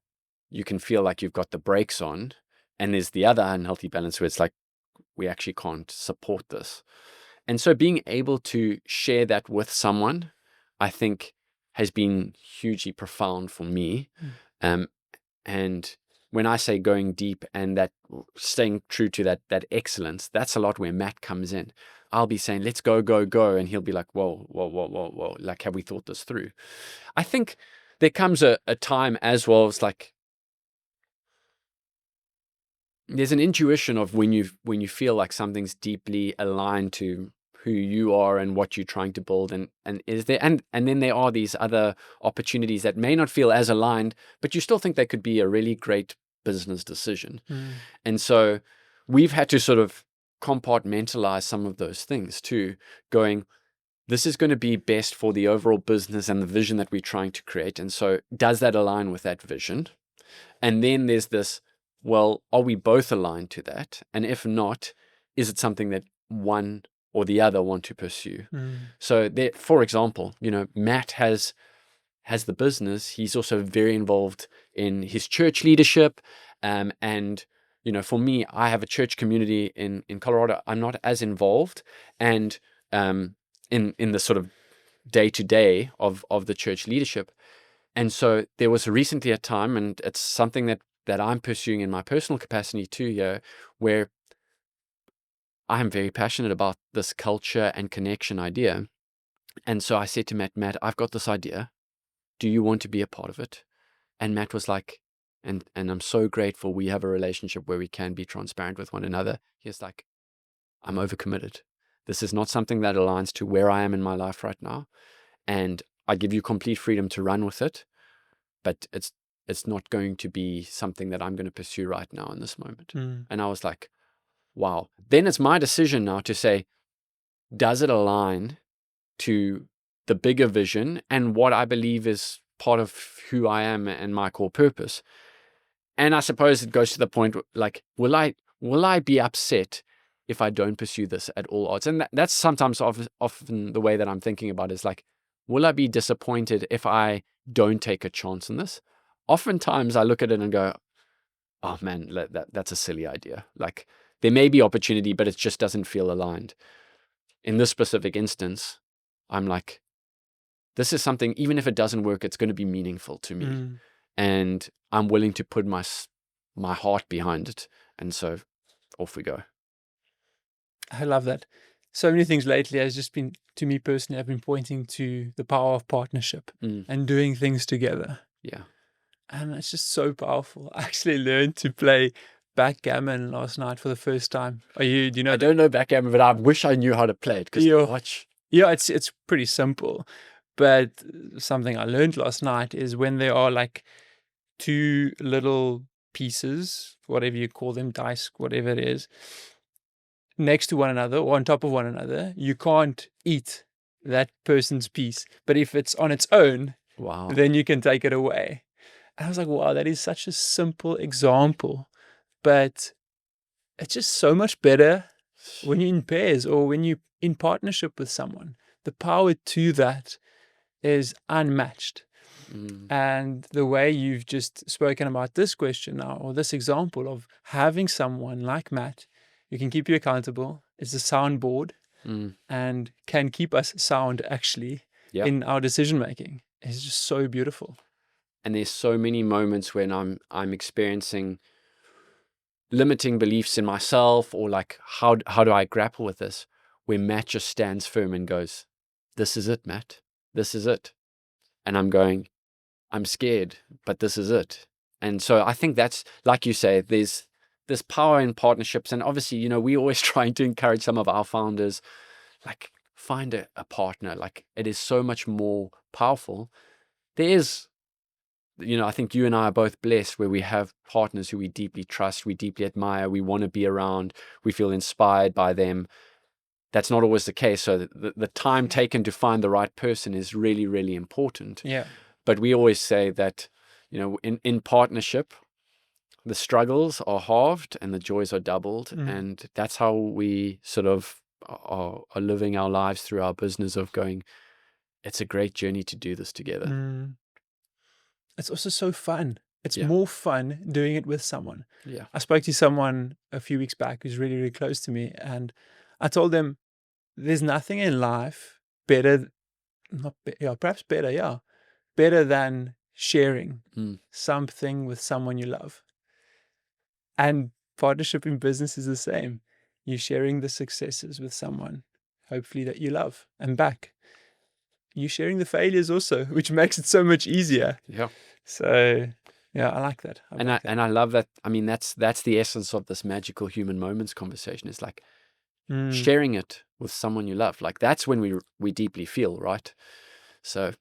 you can feel like you've got the brakes on, and there's the other unhealthy balance where it's like, we actually can't support this. And so being able to share that with someone, I think, has been hugely profound for me. And when I say going deep and that staying true to that excellence, that's a lot where Matt comes in. I'll be saying, let's go, go, go. And he'll be like, whoa, whoa, whoa, whoa, whoa. Like, have we thought this through? I think there comes a time as well, it's like, there's an intuition of when you feel like something's deeply aligned to who you are and what you're trying to build, and then there are these other opportunities that may not feel as aligned, but you still think they could be a really great business decision. And so we've had to sort of compartmentalize some of those things too, going, this is going to be best for the overall business and the vision that we're trying to create. And so does that align with that vision? And then there's this, well, are we both aligned to that? And if not, is it something that one or the other want to pursue? So there, for example, Matt has the business. He's also very involved in his church leadership. And, for me, I have a church community in Colorado. I'm not as involved and in the sort of day-to-day of the church leadership. And so there was recently a time, and it's something that I'm pursuing in my personal capacity too, where I'm very passionate about this culture and connection idea. And so I said to Matt, I've got this idea. Do you want to be a part of it? And Matt was like, and I'm so grateful we have a relationship where we can be transparent with one another. He's like, I'm overcommitted. This is not something that aligns to where I am in my life right now. And I give you complete freedom to run with it, but it's not going to be something that I'm going to pursue right now in this moment. And I was like, wow. Then it's my decision now to say, does it align to the bigger vision and what I believe is part of who I am and my core purpose? And I suppose it goes to the point like, will I be upset if I don't pursue this at all odds? And that's sometimes often the way that I'm thinking about it, is like, will I be disappointed if I don't take a chance on this? Oftentimes I look at it and go, oh man, that's a silly idea. Like, there may be opportunity, but it just doesn't feel aligned. In this specific instance, I'm like, this is something, even if it doesn't work, it's going to be meaningful to me. And I'm willing to put my heart behind it. And so off we go. I love that. So many things lately has just been, to me personally, I've been pointing to the power of partnership and doing things together. Yeah. And it's just so powerful. I actually learned to play backgammon last night for the first time. Do you know I don't know backgammon, but I wish I knew how to play it because Yeah. watch. Yeah, it's pretty simple. But something I learned last night is when there are like two little pieces, whatever you call them, dice, whatever it is, next to one another or on top of one another, you can't eat that person's piece. But if it's on its own, Wow. then you can take it away. And I was like, wow, that is such a simple example. But it's just so much better when you're in pairs or when you're in partnership with someone. The power to that is unmatched. And the way you've just spoken about this question now, or this example of having someone like Matt who can keep you accountable, is a soundboard and can keep us sound actually Yeah. in our decision making, is just so beautiful. And there's so many moments when I'm experiencing limiting beliefs in myself, or like how do I grapple with this, where Matt just stands firm and goes, "This is it, Matt. This is it." And I'm going, I'm scared, but this is it. And so I think that's, like you say, there's this power in partnerships. And obviously, you know, we're always trying to encourage some of our founders, like, find a partner. Like, it is so much more powerful. There is, you know, I think you and I are both blessed where we have partners who we deeply trust, we deeply admire, we want to be around, we feel inspired by them. That's not always the case. So the time taken to find the right person is really, really important. Yeah. But we always say that, you know, in partnership, the struggles are halved and the joys are doubled. And that's how we sort of are living our lives through our business of going, it's a great journey to do this together. It's also so fun. It's Yeah. more fun doing it with someone. Yeah. I spoke to someone a few weeks back who's really, really close to me. And I told them there's nothing in life better, perhaps better, better than sharing something with someone you love. And partnership in business is the same. You're sharing the successes with someone, hopefully that you love, and back. You're sharing the failures also, which makes it so much easier. Yeah. So, yeah, I like that. And I love that. I mean, that's the essence of this magical human moments conversation. It's like sharing it with someone you love. Like, that's when we deeply feel, right? So,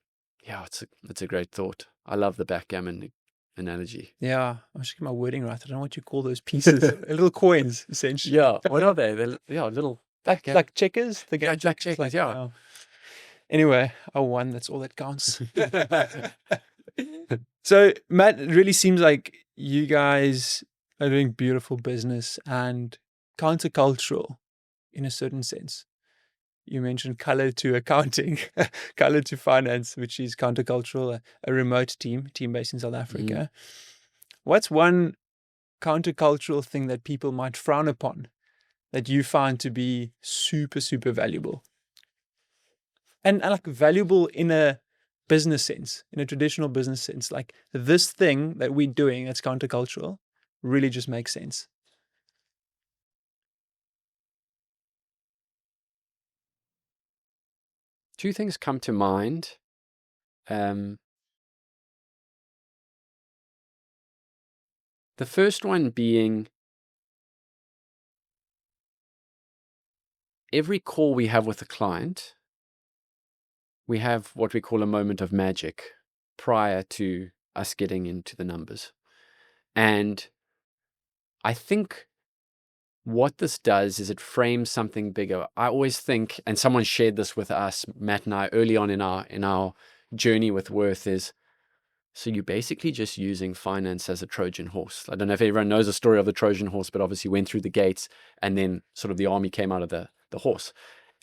yeah, it's a great thought. I love the backgammon analogy. Yeah, I'm just getting my wording right. I don't know what you call those pieces. Little coins, essentially. Yeah, what are they? They're little Like checkers. The game like checkers. like, Yeah. Anyway, I won. That's all that counts. So, Matt, it really seems like you guys are doing beautiful business and countercultural in a certain sense. You mentioned color to accounting, color to finance, which is countercultural, a remote team based in South Africa. What's one countercultural thing that people might frown upon that you find to be super, super valuable? And like valuable in a business sense, in a traditional business sense, like this thing that we're doing that's countercultural really just makes sense. Two things come to mind. The first one being, every call we have with a client, we have what we call a moment of magic prior to us getting into the numbers. And I think what this does is it frames something bigger. I always think, and someone shared this with us, Matt and I, early on in our journey with Worth, is, so you're basically just using finance as a Trojan horse. I don't know if everyone knows the story of the Trojan horse, but obviously went through the gates and then sort of the army came out of the horse.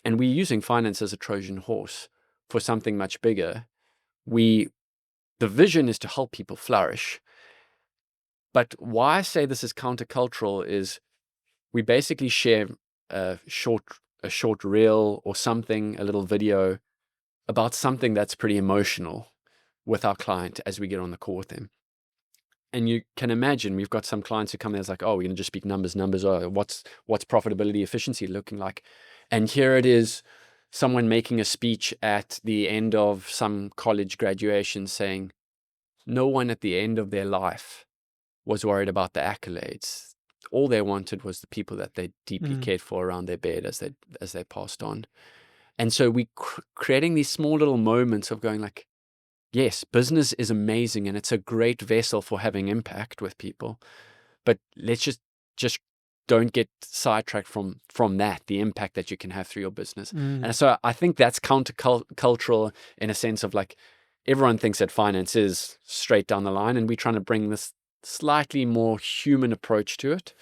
And we're using finance as a Trojan horse for something much bigger. The vision is to help people flourish. But why I say this is countercultural is we basically share a short reel or something, a little video about something that's pretty emotional with our client as we get on the call with them. And you can imagine we've got some clients who come there, it's like, oh, we're going to just speak numbers. Oh, what's profitability, efficiency looking like? And here it is, someone making a speech at the end of some college graduation saying, no one at the end of their life was worried about the accolades. All they wanted was the people that they deeply cared for around their bed as they passed on. And so we creating these small little moments of going like, yes, business is amazing and it's a great vessel for having impact with people, but let's just don't get sidetracked from that, the impact that you can have through your business. And so I think that's countercultural in a sense of like, everyone thinks that finance is straight down the line, and we're trying to bring this slightly more human approach to it.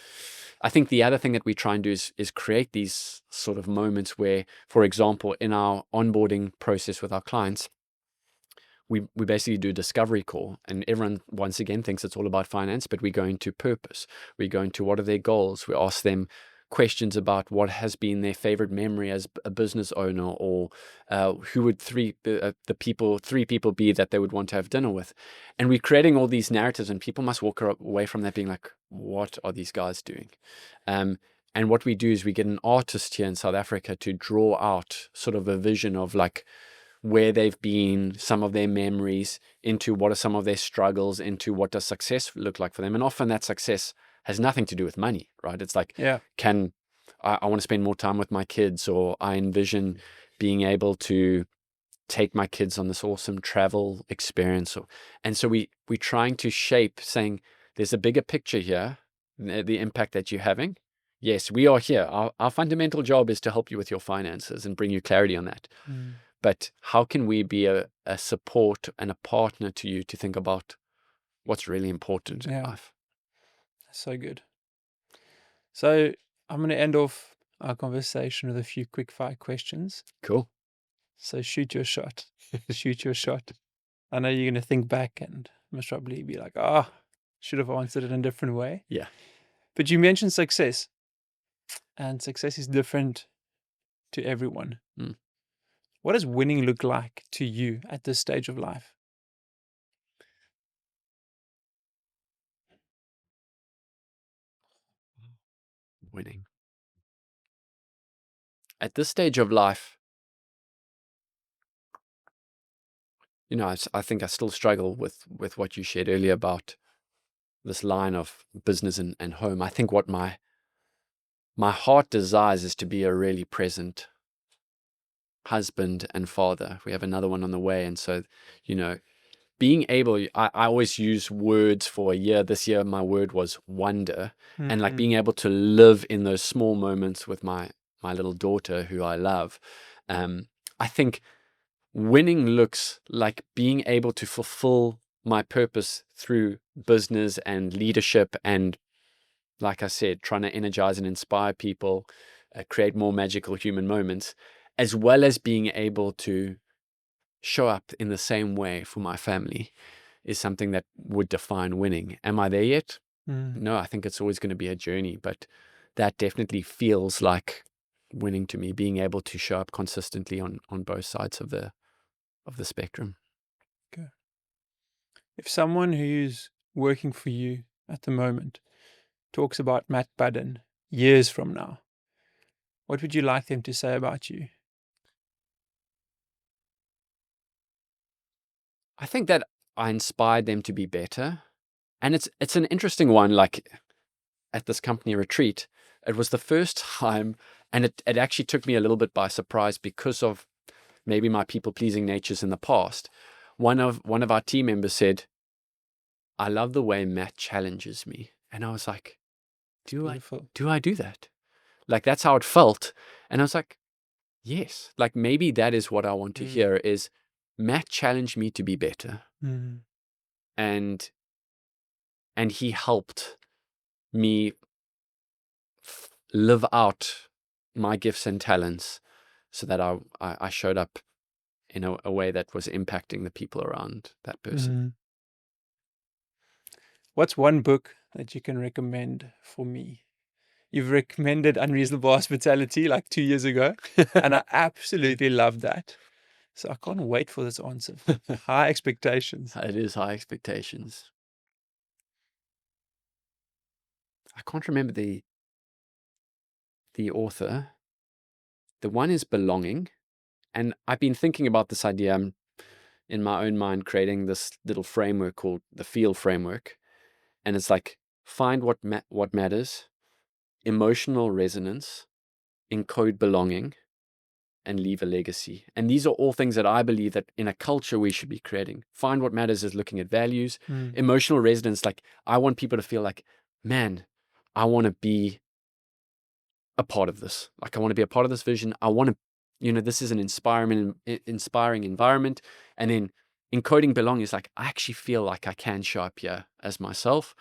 I think the other thing that we try and do is create these sort of moments where, for example, in our onboarding process with our clients, we basically do a discovery call, and everyone once again thinks it's all about finance, but we go into purpose. We go into what are their goals. We ask them questions about what has been their favorite memory as a business owner, or who would three people be that they would want to have dinner with. And we're creating all these narratives, and people must walk away from that being like, what are these guys doing? And what we do is we get an artist here in South Africa to draw out sort of a vision of like where they've been, some of their memories, into what are some of their struggles, into what does success look like for them. And often that success has nothing to do with money, right? It's like, I want to spend more time with my kids, or I envision being able to take my kids on this awesome travel experience. And so we're trying to shape, saying there's a bigger picture here, the impact that you're having. Yes, we are here. Our fundamental job is to help you with your finances and bring you clarity on that. But how can we be a support and a partner to you to think about what's really important in life? So good. So I'm going to end off our conversation with a few quick fire questions. Cool. So shoot your shot. Shoot your shot. I know you're going to think back and most probably be like, should have answered it in a different way. Yeah. But you mentioned success. And success is different to everyone. What does winning look like to you at this stage of life? Winning. At this stage of life, I think I still struggle with what you shared earlier about this line of business and home. I think what my heart desires is to be a really present husband and father. We have another one on the way. And so, being able, I always use words for a year. This year, my word was wonder. And like being able to live in those small moments with my little daughter who I love. I think winning looks like being able to fulfill my purpose through business and leadership, and like I said, trying to energize and inspire people, create more magical human moments, as well as being able to show up in the same way for my family, is something that would define winning. Am I there yet? No, I think it's always going to be a journey, but that definitely feels like winning to me, being able to show up consistently on both sides of the spectrum. Okay. If someone who's working for you at the moment talks about Matt Budden years from now, what would you like them to say about you? I think that I inspired them to be better. And it's an interesting one. Like at this company retreat, it was the first time, and it actually took me a little bit by surprise because of maybe my people-pleasing natures in the past. One of our team members said, "I love the way Matt challenges me." And I was like, do I do that? Like, that's how it felt. And I was like, yes, like maybe that is what I want to hear, is Matt challenged me to be better. And he helped me live out my gifts and talents so that I showed up in a way that was impacting the people around that person. What's one book that you can recommend for me? You've recommended Unreasonable Hospitality like 2 years ago, and I absolutely loved that. So I can't wait for this answer. High expectations. It is high expectations. I can't remember the author. The one is Belonging. And I've been thinking about this idea. I'm in my own mind creating this little framework called the FEEL framework. And it's like, find what matters, emotional resonance, encode belonging, and leave a legacy. And these are all things that I believe that in a culture we should be creating. Find what matters is looking at values. Emotional resonance, like I want people to feel like, man, I want to be a part of this. Like I want to be a part of this vision. I want to, this is an inspiring environment. And then encoding belonging is like, I actually feel like I can show up here as myself.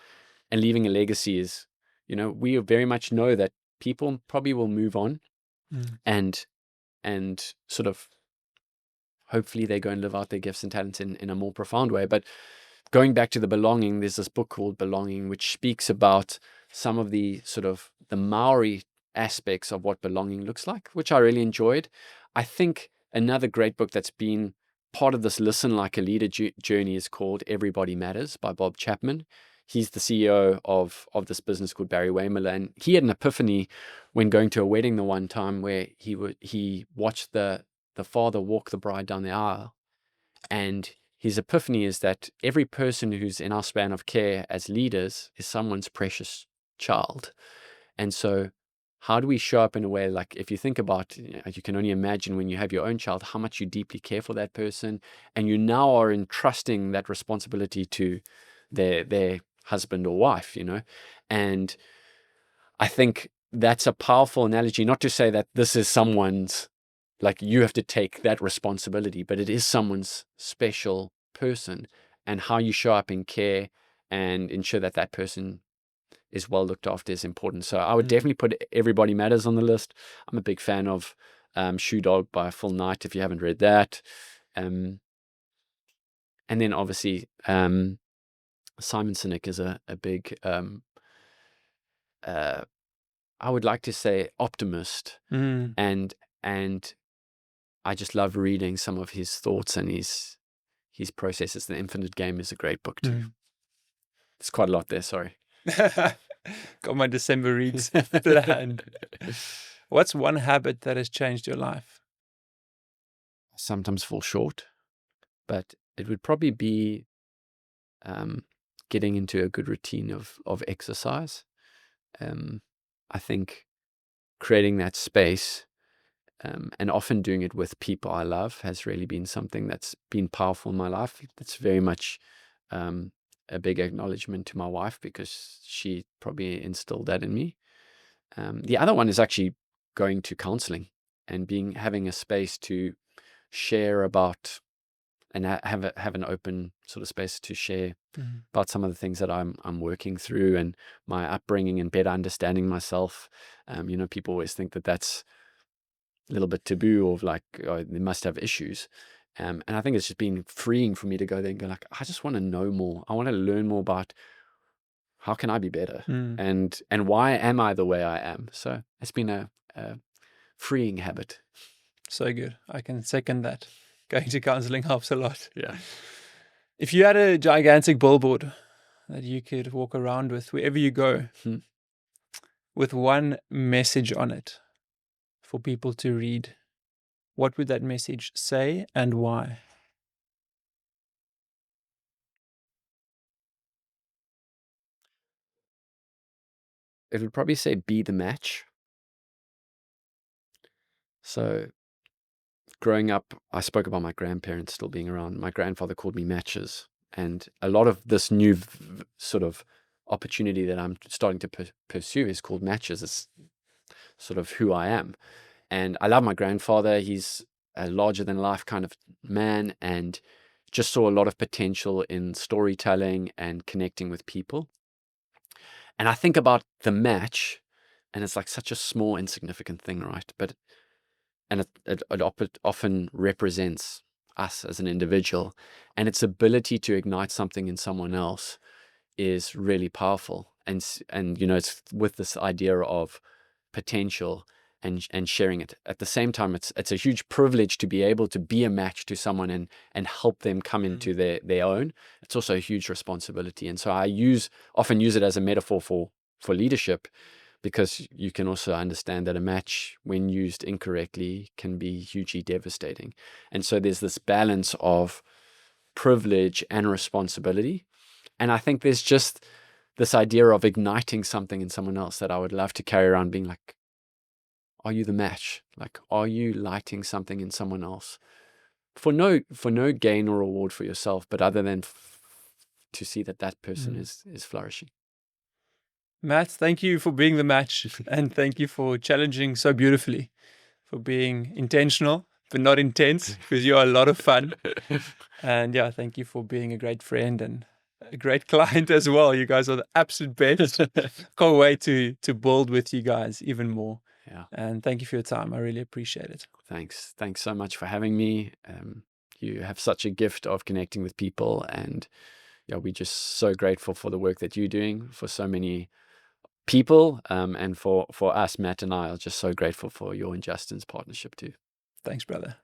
And leaving a legacy is, we very much know that people probably will move on and sort of hopefully they go and live out their gifts and talents in a more profound way. But going back to the belonging, there's this book called Belonging, which speaks about some of the sort of the Maori aspects of what belonging looks like, which I really enjoyed. I think another great book that's been part of this Listen Like a Leader journey is called Everybody Matters by Bob Chapman. He's the CEO of this business called Barry Wehmiller, and he had an epiphany when going to a wedding the one time where he watched the father walk the bride down the aisle, and his epiphany is that every person who's in our span of care as leaders is someone's precious child. And so how do we show up in a way, like if you think about, you can only imagine when you have your own child, how much you deeply care for that person, and you now are entrusting that responsibility to their husband or wife, and I think that's a powerful analogy, not to say that this is someone's, like you have to take that responsibility, but it is someone's special person, and how you show up in care and ensure that that person is well looked after is important. So I would definitely put Everybody Matters on the list. I'm a big fan of Shoe Dog by Phil Knight, if you haven't read that. And then obviously Simon Sinek is a big, I would like to say optimist. And I just love reading some of his thoughts and his processes. The Infinite Game is a great book too. It's quite a lot there, sorry. Got my December reads planned. What's one habit that has changed your life? I sometimes fall short, but it would probably be getting into a good routine of exercise. I think creating that space and often doing it with people I love has really been something that's been powerful in my life. It's very much a big acknowledgement to my wife because she probably instilled that in me. The other one is actually going to counseling and having a space to share about and have an open sort of space to share about some of the things that I'm working through and my upbringing and better understanding myself. People always think that that's a little bit taboo or like, oh, they must have issues. And I think it's just been freeing for me to go there and go like, I just want to know more. I want to learn more about how can I be better and why am I the way I am? So it's been a freeing habit. So good. I can second that. Going to counseling helps a lot. Yeah. If you had a gigantic billboard that you could walk around with wherever you go with one message on it for people to read, what would that message say and why? It would probably say be the match. So growing up, I spoke about my grandparents still being around. My grandfather called me matches. And a lot of this new sort of opportunity that I'm starting to pursue is called matches. It's sort of who I am. And I love my grandfather. He's a larger than life kind of man and just saw a lot of potential in storytelling and connecting with people. And I think about the match, and it's like such a small, insignificant thing, right? And it often represents us as an individual, and its ability to ignite something in someone else is really powerful. And it's with this idea of potential and sharing it. At the same time, it's a huge privilege to be able to be a match to someone and help them come into their own. It's also a huge responsibility. And so I often use it as a metaphor for leadership, because you can also understand that a match, when used incorrectly, can be hugely devastating. And so there's this balance of privilege and responsibility. And I think there's just this idea of igniting something in someone else that I would love to carry around, being like, are you the match? Like, are you lighting something in someone else for no gain or reward for yourself, but other than to see that that person is flourishing. Matt, thank you for being the match, and thank you for challenging so beautifully, for being intentional but not intense, because you are a lot of fun. And yeah, thank you for being a great friend and a great client as well. You guys are the absolute best. Can't wait to build with you guys even more. Yeah. And thank you for your time. I really appreciate it. Thanks so much for having me. You have such a gift of connecting with people, and yeah, we're just so grateful for the work that you're doing for so many people, and for us, Matt and I are just so grateful for your and Justin's partnership too. Thanks, brother.